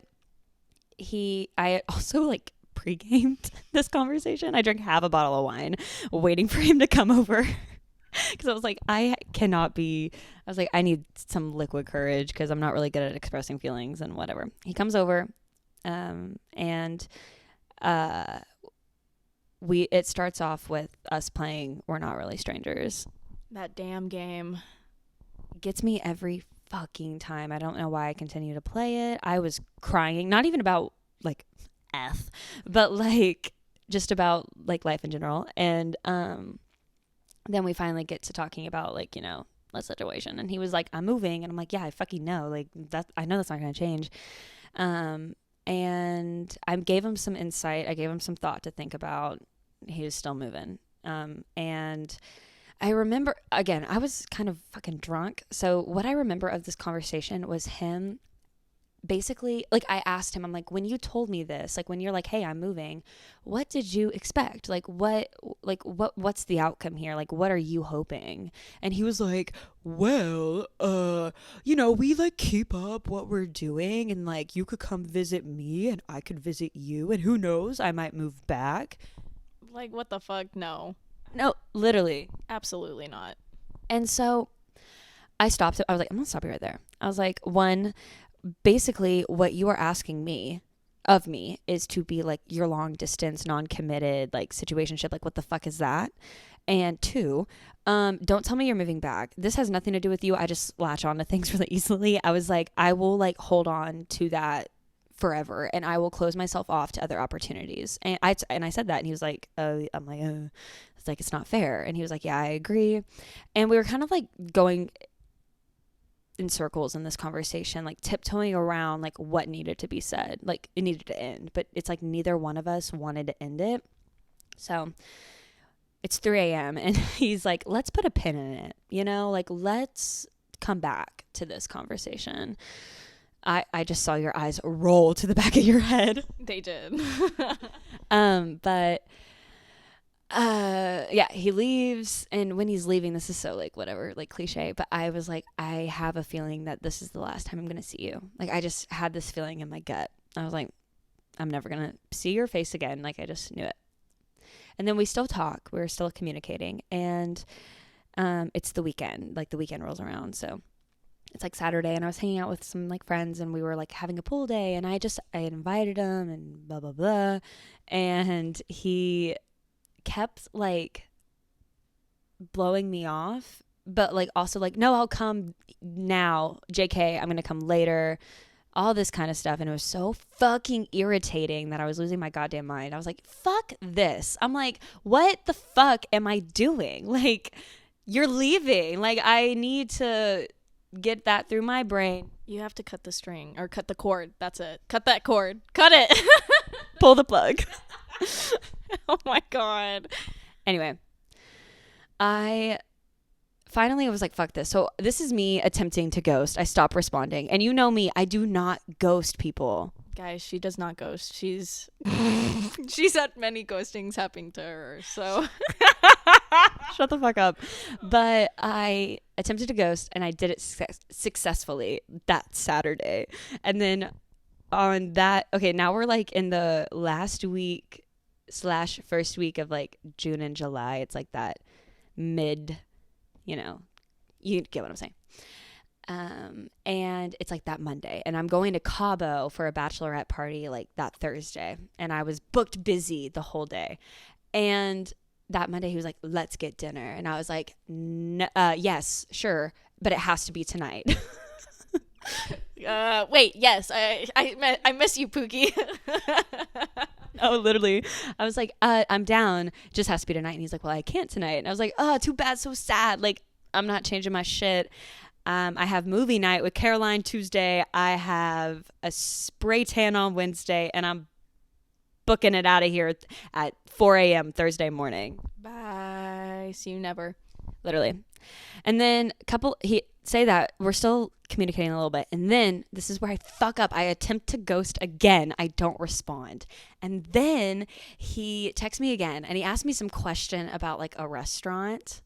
Speaker 1: I also like pre-gamed this conversation. I drank half a bottle of wine waiting for him to come over. Because I was like, I need some liquid courage because I'm not really good at expressing feelings and whatever. He comes over, and it starts off with us playing We're Not Really Strangers.
Speaker 2: That damn game.
Speaker 1: Gets me every fucking time. I don't know why I continue to play it. I was crying, not even about like but like just about like life in general. And then we finally get to talking about like, the situation. And he was like, I'm moving. And I'm like, yeah, I fucking know. Like I know that's not going to change. And I gave him some insight. I gave him some thought to think about. He was still moving. And I remember, again, I was kind of fucking drunk. So what I remember of this conversation was him basically, like, I asked him, I'm like, when you told me this, like, when you're like, hey, I'm moving, what did you expect? What's the outcome here? Like, what are you hoping? And he was like, well, we like keep up what we're doing, and like, you could come visit me and I could visit you, and who knows, I might move back.
Speaker 2: Like, what the fuck? No,
Speaker 1: literally.
Speaker 2: Absolutely not.
Speaker 1: And so I stopped it. I was like, I'm gonna stop you right there. I was like, one, basically what you are asking of me is to be like your long distance, non-committed, like situationship. Like, what the fuck is that? And 2, don't tell me you're moving back. This has nothing to do with you. I just latch on to things really easily. I was like, I will like hold on to that forever, and I will close myself off to other opportunities. And I said that, and he was like, I'm like, it's like, it's not fair. And he was like, yeah, I agree. And we were kind of like going in circles in this conversation, like tiptoeing around like what needed to be said. Like, it needed to end, but it's like neither one of us wanted to end it. So it's 3 a.m. and he's like, let's put a pin in it, like, let's come back to this conversation. I just saw your eyes roll to the back of your head.
Speaker 2: They did.
Speaker 1: But yeah, he leaves, and when he's leaving, this is so like whatever, like cliche, but I was like, I have a feeling that this is the last time I'm gonna see you. Like, I just had this feeling in my gut. I was like, I'm never gonna see your face again. Like, I just knew it. And then we still talk. We were still communicating, and it's the weekend. Like, the weekend rolls around, so it's like Saturday, and I was hanging out with some like friends, and we were like having a pool day, and I invited him and blah blah blah, and he kept like blowing me off, but like also like, no, I'll come now, JK, I'm gonna come later, all this kind of stuff. And it was so fucking irritating that I was losing my goddamn mind. I was like, fuck this. I'm like, what the fuck am I doing? Like, you're leaving. Like, I need to get that through my brain.
Speaker 2: You have to cut the string or cut the cord. That's it. Cut that cord. Cut it.
Speaker 1: Pull the plug.
Speaker 2: Oh my God.
Speaker 1: Anyway, I finally I was like, fuck this. So this is me attempting to ghost. I stopped responding. And you know me, I do not ghost people.
Speaker 2: Guys, she does not ghost. She's she's had many ghostings happening to her. So
Speaker 1: Shut the fuck up. But I attempted to ghost and I did it successfully that Saturday. And then on that, okay, now we're like in the last week / first week of like June and July. It's like that mid, you get what I'm saying. And it's like that Monday, and I'm going to Cabo for a bachelorette party like that Thursday, and I was booked busy the whole day. And that Monday he was like, let's get dinner. And I was like, yes, sure, but it has to be tonight.
Speaker 2: Wait, yes, I miss you, Pookie.
Speaker 1: Oh, literally. I was like, I'm down. Just has to be tonight. And he's like, well, I can't tonight. And I was like, oh, too bad. So sad. Like, I'm not changing my shit. I have movie night with Caroline Tuesday. I have a spray tan on Wednesday, and I'm booking it out of here at 4 a.m. Thursday morning.
Speaker 2: Bye. See you never.
Speaker 1: Literally. And then he say that we're still communicating a little bit, and then this is where I fuck up. I attempt to ghost again. I don't respond, and then he texts me again, and he asked me some question about like a restaurant,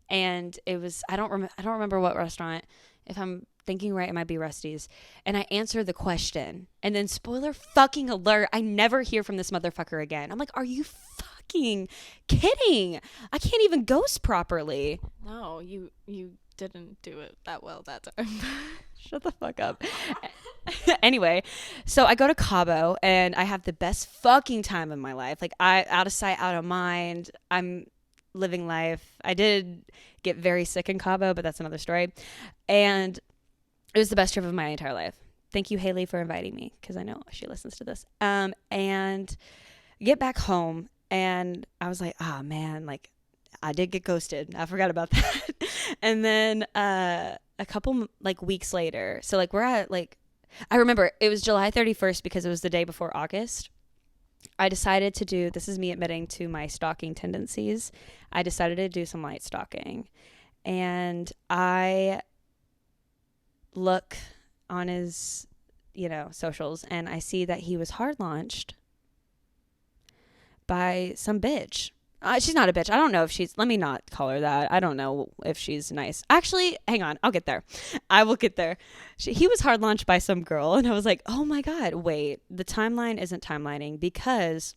Speaker 1: and it was I don't remember what restaurant. If I'm thinking right, it might be Rusty's. And I answered the question, and then spoiler fucking alert, I never hear from this motherfucker again. I'm like, are you fucking kidding? I can't even ghost properly.
Speaker 2: No, you didn't do it that well that time.
Speaker 1: Shut the fuck up. Anyway, so I go to Cabo, and I have the best fucking time of my life. Like, out of sight, out of mind. I'm living life. I did get very sick in Cabo, but that's another story. And it was the best trip of my entire life. Thank you, Haley, for inviting me, because I know she listens to this. And get back home, and I was like, oh man, like I did get ghosted. I forgot about that. And then a couple like weeks later, so like we're at like, I remember it was July 31st because it was the day before August. I decided to do, this is me admitting to my stalking tendencies. I decided to do some light stalking, and I look on his, socials, and I see that he was hard launched by some bitch. She's not a bitch. I don't know if let me not call her that. I don't know if she's nice. Actually, hang on. I'll get there. I will get there. He was hard launched by some girl, and I was like, oh my God, wait, the timeline isn't timelining, because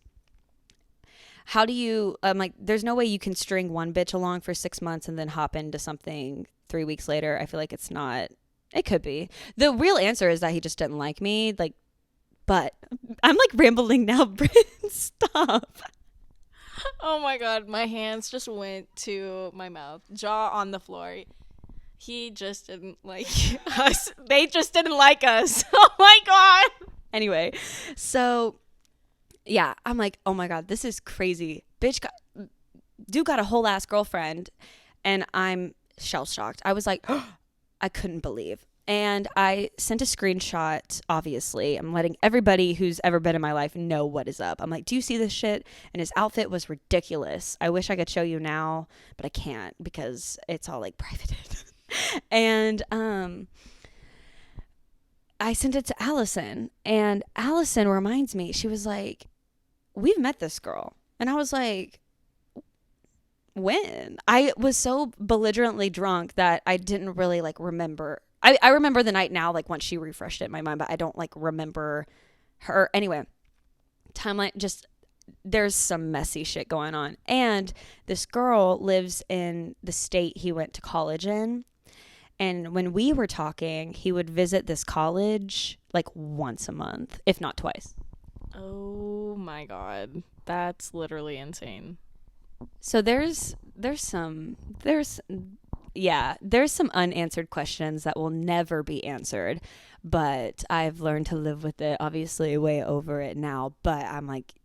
Speaker 1: how do you, I'm like, there's no way you can string one bitch along for 6 months and then hop into something 3 weeks later. I feel like it's not, it could be. The real answer is that he just didn't like me. Like, but I'm like rambling now. Brynne, stop.
Speaker 2: Oh my God, my hands just went to my mouth, jaw on the floor. He just didn't like us. They just didn't like us. Oh my God.
Speaker 1: Anyway, so yeah, I'm like, oh my God, this is crazy. Dude got a whole ass girlfriend, and I'm shell shocked. I was like, oh, I couldn't believe. And I sent a screenshot, obviously. I'm letting everybody who's ever been in my life know what is up. I'm like, do you see this shit? And his outfit was ridiculous. I wish I could show you now, but I can't because it's all like privated. And I sent it to Allison, and Allison reminds me, she was like, we've met this girl. And I was like, when? I was so belligerently drunk that I didn't really like remember. I remember the night now, like once she refreshed it in my mind, but I don't like remember her. Anyway, timeline, just there's some messy shit going on. And this girl lives in the state he went to college in. And when we were talking, he would visit this college like once a month, if not twice.
Speaker 2: Oh my God. That's literally insane.
Speaker 1: So there's some unanswered questions that will never be answered, but I've learned to live with it, obviously way over it now. But I'm like,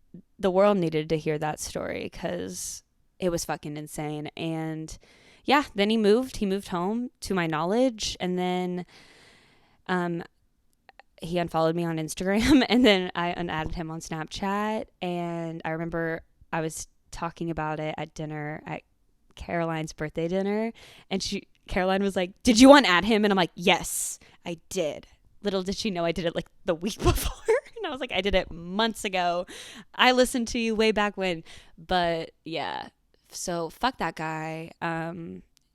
Speaker 1: the world needed to hear that story because it was fucking insane. And yeah, then he moved home to my knowledge, and then he unfollowed me on Instagram, and then I unadded him on Snapchat. And I remember I was talking about it at dinner at Caroline's birthday dinner, and Caroline was like, "Did you unadd him?" And I'm like, "Yes, I did." Little did she know I did it like the week before. And I was like, "I did it months ago. I listened to you way back when." But yeah, so fuck that guy.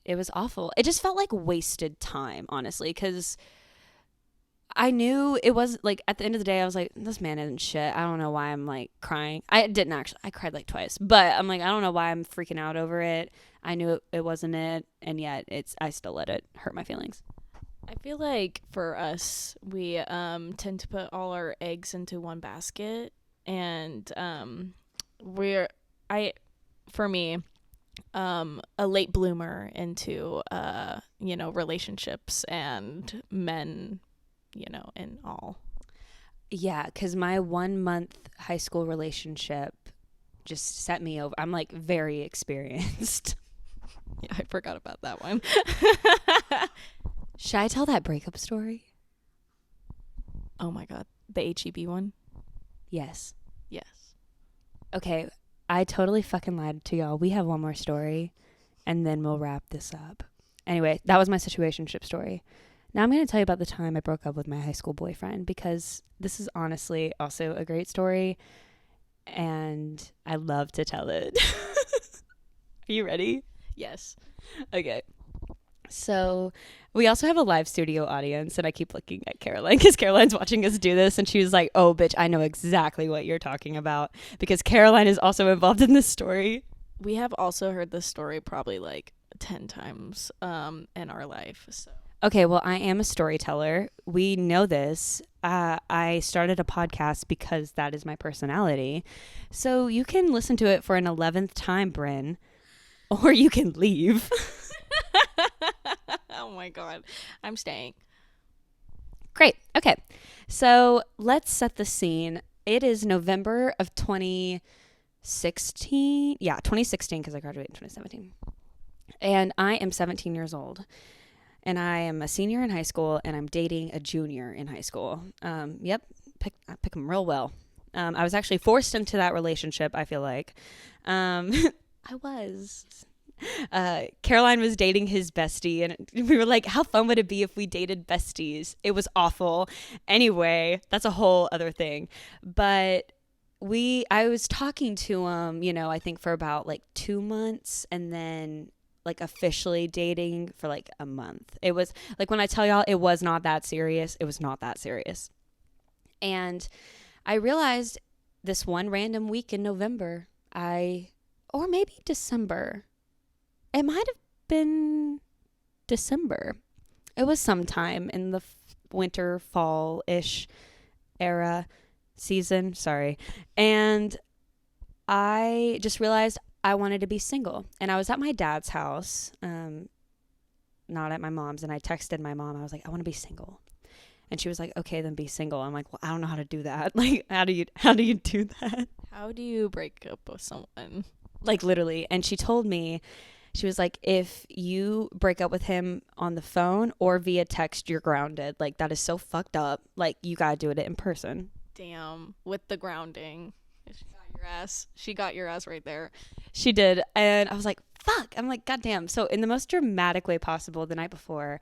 Speaker 1: It was awful. It just felt like wasted time, honestly, because I knew it was like at the end of the day, I was like, this man isn't shit. I don't know why I'm like crying. I didn't actually. I cried like twice, but I'm like, I don't know why I'm freaking out over it. I knew it wasn't it, and yet I still let it hurt my feelings.
Speaker 2: I feel like for us, we tend to put all our eggs into one basket, and for me, a late bloomer into relationships and men, and all.
Speaker 1: Yeah, because my 1 month high school relationship just set me over. I'm like very experienced.
Speaker 2: Yeah, I forgot about that one.
Speaker 1: Should I tell that breakup story?
Speaker 2: Oh my god, the HEB one?
Speaker 1: Yes.
Speaker 2: Yes.
Speaker 1: Okay, I totally fucking lied to y'all. We have one more story, and then we'll wrap this up. Anyway, that was my situationship story. Now I'm going to tell you about the time I broke up with my high school boyfriend, because this is honestly also a great story, and I love to tell it. Are you ready?
Speaker 2: Yes.
Speaker 1: Okay. So we also have a live studio audience, and I keep looking at Caroline because Caroline's watching us do this, and she was like, "Oh, bitch, I know exactly what you're talking about," because Caroline is also involved in this story.
Speaker 2: We have also heard this story probably like 10 times in our life. So.
Speaker 1: Okay, well, I am a storyteller. We know this. I started a podcast because that is my personality. So you can listen to it for an 11th time, Brynne, or you can leave.
Speaker 2: Oh my god, I'm staying.
Speaker 1: Great. Okay, so let's set the scene. It is November of 2016. Yeah, 2016, because I graduated in 2017. And I am 17 years old. And I am a senior in high school, and I'm dating a junior in high school. Yep, I pick them real well. I was actually forced into that relationship, I feel like. I was. Caroline was dating his bestie, and we were like, how fun would it be if we dated besties? It was awful. Anyway, that's a whole other thing. But I was talking to him, I think for about like 2 months, and then like officially dating for like a month. It was like, when I tell y'all it was not that serious, it was not that serious. And I realized this one random week in November, or maybe December. It might have been December. It was sometime in the winter, fall-ish season. Sorry. And I just realized I wanted to be single. And I was at my dad's house, not at my mom's. And I texted my mom. I was like, I want to be single. And she was like, okay, then be single. I'm like, well, I don't know how to do that. Like, how do you do that?
Speaker 2: How do you break up with someone?
Speaker 1: Like, literally. And she told me, she was like, if you break up with him on the phone or via text, you're grounded. Like, that is so fucked up. Like, you gotta do it in person.
Speaker 2: Damn, with the grounding. She got your ass. She got your ass right there.
Speaker 1: She did. And I was like, fuck. I'm like, goddamn. So in the most dramatic way possible, the night before,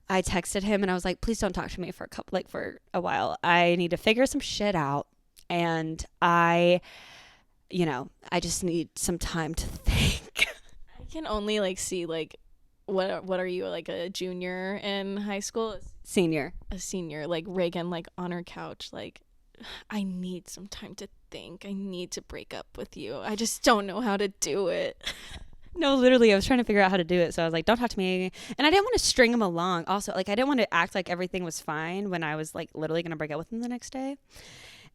Speaker 1: I texted him and I was like, please don't talk to me for a while. I need to figure some shit out. And I just need some time to think.
Speaker 2: I can only like see like what are you, like a junior in high school?
Speaker 1: Senior.
Speaker 2: A senior, like Rheagan, like on her couch, like, I need some time to think. I need to break up with you. I just don't know how to do it.
Speaker 1: No, literally, I was trying to figure out how to do it. So I was like, don't talk to me. And I didn't want to string him along. Also, like, I didn't want to act like everything was fine when I was like literally going to break up with him the next day.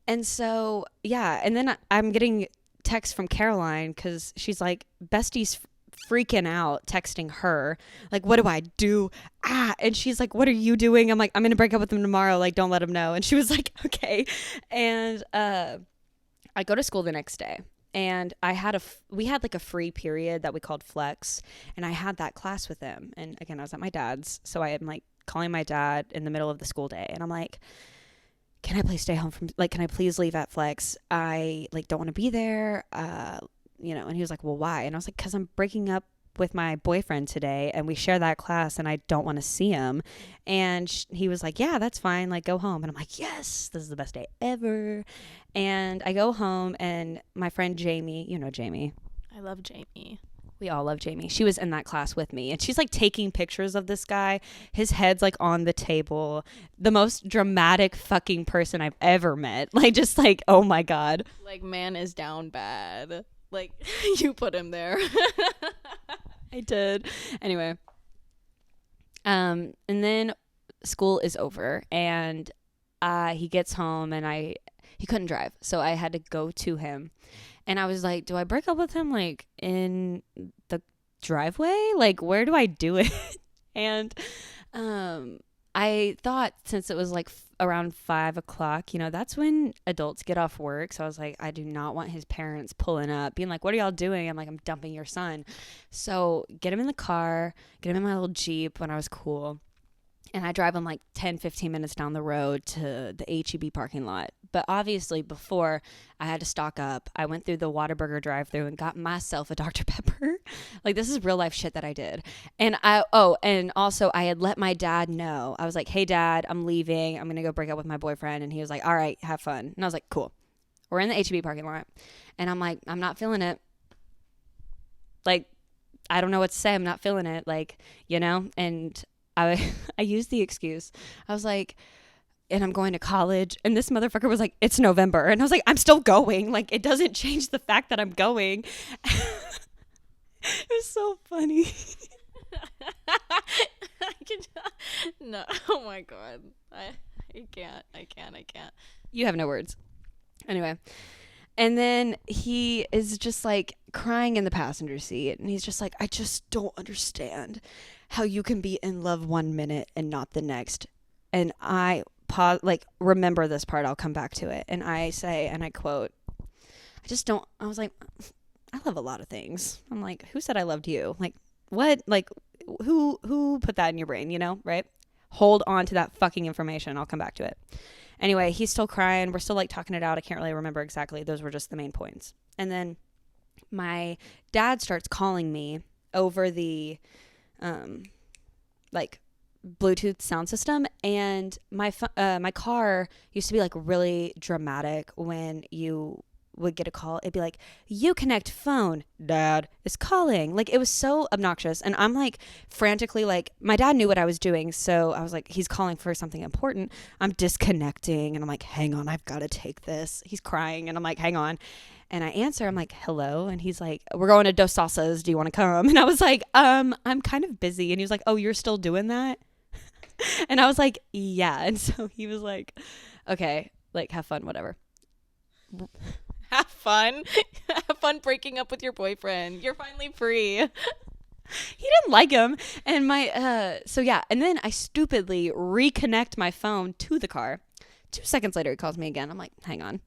Speaker 1: And so, yeah. And then I'm getting texts from Caroline because she's like, bestie's freaking out, texting her, like, what do I do? And she's like, what are you doing? I'm like, I'm gonna break up with him tomorrow, like, don't let him know. And she was like, okay. And I go to school the next day, and we had like a free period that we called flex, and I had that class with him. And again, I was at my dad's, so I am like calling my dad in the middle of the school day, and I'm like, can I please stay home can I please leave at flex? I like don't want to be there. And he was like, well, why? And I was like, because I'm breaking up with my boyfriend today and we share that class and I don't want to see him. And he was like, yeah, that's fine. Like, go home. And I'm like, yes, this is the best day ever. And I go home and my friend Jamie, you know Jamie.
Speaker 2: I love Jamie.
Speaker 1: We all love Jamie. She was in that class with me and she's like taking pictures of this guy. His head's like on the table. The most dramatic fucking person I've ever met. Like, just like, oh my God.
Speaker 2: Like, man is down bad. Like, you put him there.
Speaker 1: I did. Anyway. And then school is over and he gets home and he couldn't drive. So I had to go to him. And I was like, do I break up with him like in the driveway? Like, where do I do it? And I thought since it was like around 5 o'clock, you know, that's when adults get off work. So I was like, I do not want his parents pulling up, being like, what are y'all doing? I'm like, I'm dumping your son. So get him in the car, get him in my little Jeep when I was cool. And I drive him like 10, 15 minutes down the road to the HEB parking lot. But obviously before I had to stock up, I went through the Whataburger drive-thru and got myself a Dr. Pepper. Like, this is real life shit that I did. And and also I had let my dad know. I was like, hey dad, I'm leaving. I'm going to go break up with my boyfriend. And he was like, all right, have fun. And I was like, cool. We're in the HEB parking lot. And I'm like, I'm not feeling it. Like, I don't know what to say. I'm not feeling it. Like, you know, and I used the excuse. I was like, and I'm going to college. And this motherfucker was like, it's November. And I was like, I'm still going. Like, it doesn't change the fact that I'm going. It was so funny.
Speaker 2: No, oh my God. I can't.
Speaker 1: You have no words. Anyway. And then he is just like crying in the passenger seat. And he's just like, I just don't understand how you can be in love 1 minute and not the next. And I remember this part. I'll come back to it. And I say, and I quote, I was like, I love a lot of things. I'm like, who said I loved you? Like, what? Like, who put that in your brain, you know, right? Hold on to that fucking information. I'll come back to it. Anyway, he's still crying. We're still like talking it out. I can't really remember exactly. Those were just the main points. And then my dad starts calling me over the like Bluetooth sound system, and my car used to be like really dramatic when you would get a call. It'd be like, you connect phone, dad is calling. Like, it was so obnoxious. And I'm like frantically, like, my dad knew what I was doing, so I was like, he's calling for something important. I'm disconnecting and I'm like, hang on, I've got to take this. He's crying and I'm like, hang on. And I answer, I'm like, hello. And he's like, we're going to Dos Salsas. Do you want to come? And I was like, I'm kind of busy. And he was like, oh, you're still doing that? And I was like, yeah. And so he was like, okay, like, have fun, whatever.
Speaker 2: Have fun. Have fun breaking up with your boyfriend. You're finally free.
Speaker 1: He didn't like him. And so yeah. And then I stupidly reconnect my phone to the car. 2 seconds later, he calls me again. I'm like, hang on.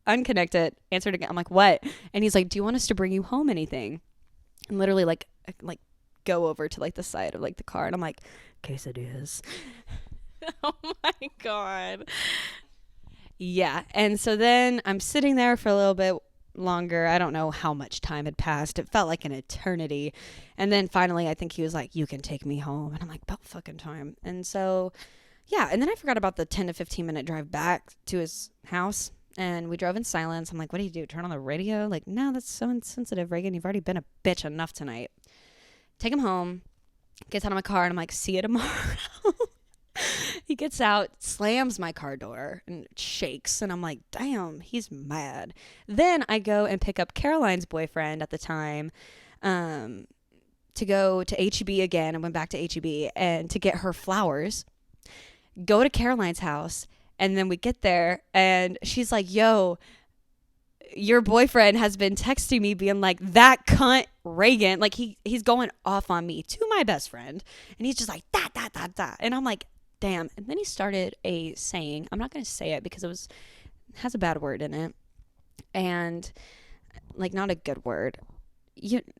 Speaker 1: Unconnect it, answered again. I'm like, what? And he's like, do you want us to bring you home anything? And literally like go over to like the side of like the car, and I'm like, quesadillas.
Speaker 2: Oh my God.
Speaker 1: Yeah. And so then I'm sitting there for a little bit longer. I don't know how much time had passed. It felt like an eternity. And then finally I think he was like, you can take me home. And I'm like, about fucking time. And so yeah. And then I forgot about the 10 to 15 minute drive back to his house. And we drove in silence. I'm like, what do you do? Turn on the radio? Like, no, that's so insensitive, Rheagan. You've already been a bitch enough tonight. Take him home. Gets out of my car, and I'm like, see you tomorrow. He gets out, slams my car door, and it shakes. And I'm like, damn, he's mad. Then I go and pick up Caroline's boyfriend at the time to go to HEB again. I went back to HEB and to get her flowers. Go to Caroline's house. And then we get there and she's like, yo, your boyfriend has been texting me being like, that cunt Rheagan. Like, he's going off on me to my best friend. And he's just like, that. And I'm like, damn. And then he started a saying, I'm not going to say it because it has a bad word in it. And like, not a good word. It's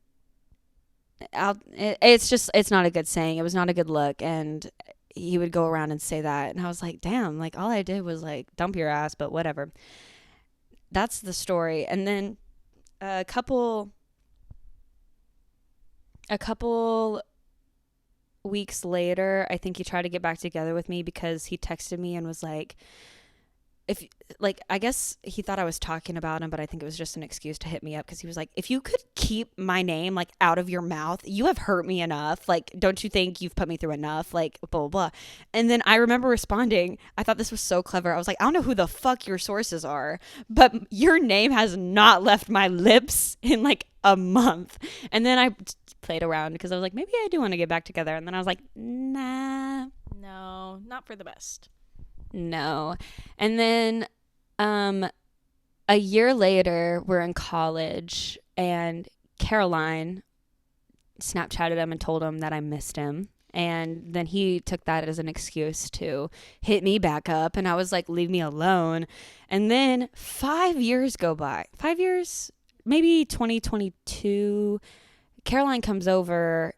Speaker 1: not a good saying. It was not a good look. And he would go around and say that. And I was like, damn, like all I did was like dump your ass, but whatever. That's the story. And then a couple a couple weeks later, I think he tried to get back together with me because he texted me and was like, if like, I guess he thought I was talking about him, but I think it was just an excuse to hit me up, because he was like, if you could keep my name like out of your mouth, you have hurt me enough. Like, don't you think you've put me through enough? Like, blah, blah, blah. And then I remember responding, I thought this was so clever. I was like, I don't know who the fuck your sources are, but your name has not left my lips in like a month. And then I played around because I was like, maybe I do want to get back together. And then I was like, nah.
Speaker 2: No, not for the best.
Speaker 1: No. And then a year later, we're in college, and Caroline Snapchatted him and told him that I missed him. And then he took that as an excuse to hit me back up. And I was like, leave me alone. And then 5 years go by. 5 years, maybe 2022. Caroline comes over.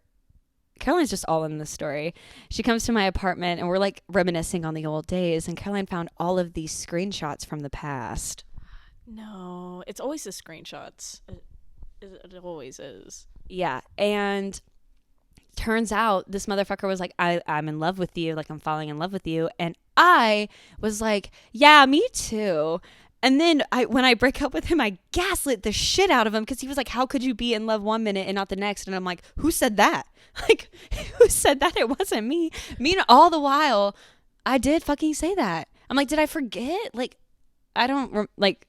Speaker 1: Caroline's just all in this story. She comes to my apartment and we're like reminiscing on the old days. And Caroline found all of these screenshots from the past.
Speaker 2: No, it's always the screenshots. It always is.
Speaker 1: Yeah. And turns out this motherfucker was like, I'm in love with you. Like, I'm falling in love with you. And I was like, yeah, me too. And then when I break up with him, I gaslit the shit out of him because he was like, how could you be in love one minute and not the next? And I'm like, who said that? Like, who said that? It wasn't me. All the while, I did fucking say that. I'm like, did I forget? Like, I don't, like,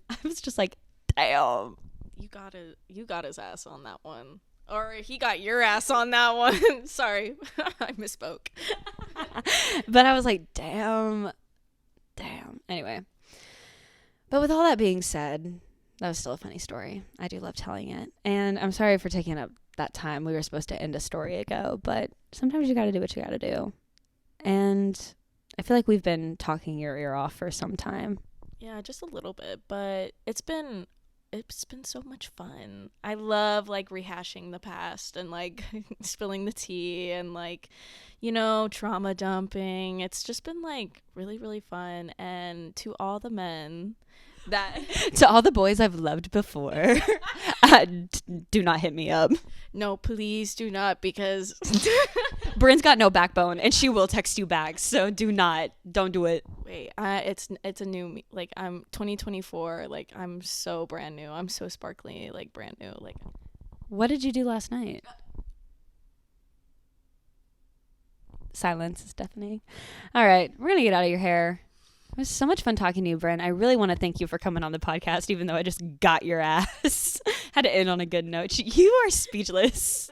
Speaker 1: I was just like, damn.
Speaker 2: You got his ass on that one. Or he got your ass on that one. Sorry, I misspoke.
Speaker 1: But I was like, damn. Anyway. But with all that being said, that was still a funny story. I do love telling it. And I'm sorry for taking up that time. We were supposed to end a story ago, but sometimes you got to do what you got to do. And I feel like we've been talking your ear off for some time.
Speaker 2: Yeah, just a little bit, but it's been so much fun. I love like rehashing the past and like spilling the tea and like, you know, trauma dumping. It's just been like really, really fun. And to all the men
Speaker 1: to all the boys I've loved before, do not hit me up.
Speaker 2: No, please do not, because
Speaker 1: Brynne's got no backbone and she will text you back. So don't do it.
Speaker 2: Wait, it's a new me. Like, I'm 2024. Like, I'm so brand new. I'm so sparkly, like brand new. Like,
Speaker 1: what did you do last night? Silence is deafening. All right, we're gonna get out of your hair. It was so much fun talking to you, Brynne. I really want to thank you for coming on the podcast, even though I just got your ass. Had to end on a good note. You are speechless.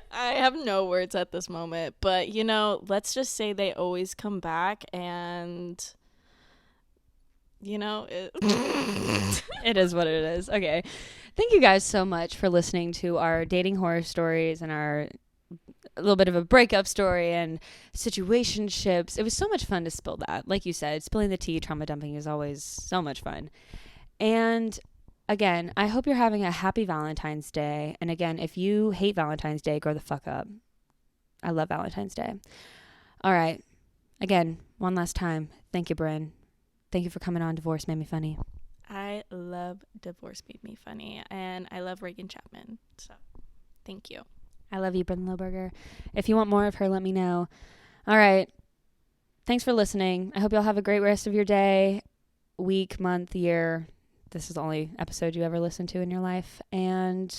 Speaker 2: I have no words at this moment, but you know, let's just say they always come back, and you know,
Speaker 1: it is what it is. Okay. Thank you guys so much for listening to our dating horror stories and our a little bit of a breakup story and situationships. It was so much fun to spill that. Like you said, spilling the tea, trauma dumping is always so much fun. And again, I hope you're having a happy Valentine's Day. And again, if you hate Valentine's Day, grow the fuck up. I love Valentine's Day. All right. Again, one last time. Thank you, Brynne. Thank you for coming on Divorce Made Me Funny.
Speaker 2: I love Divorce Made Me Funny, and I love Rheagan Chapman. So thank you.
Speaker 1: I love you, Brynne Loberger. If you want more of her, let me know. All right. Thanks for listening. I hope y'all have a great rest of your day, week, month, year. This is the only episode you ever listen to in your life. And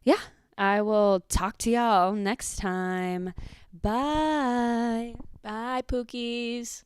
Speaker 1: yeah, I will talk to y'all next time. Bye.
Speaker 2: Bye, Pookies.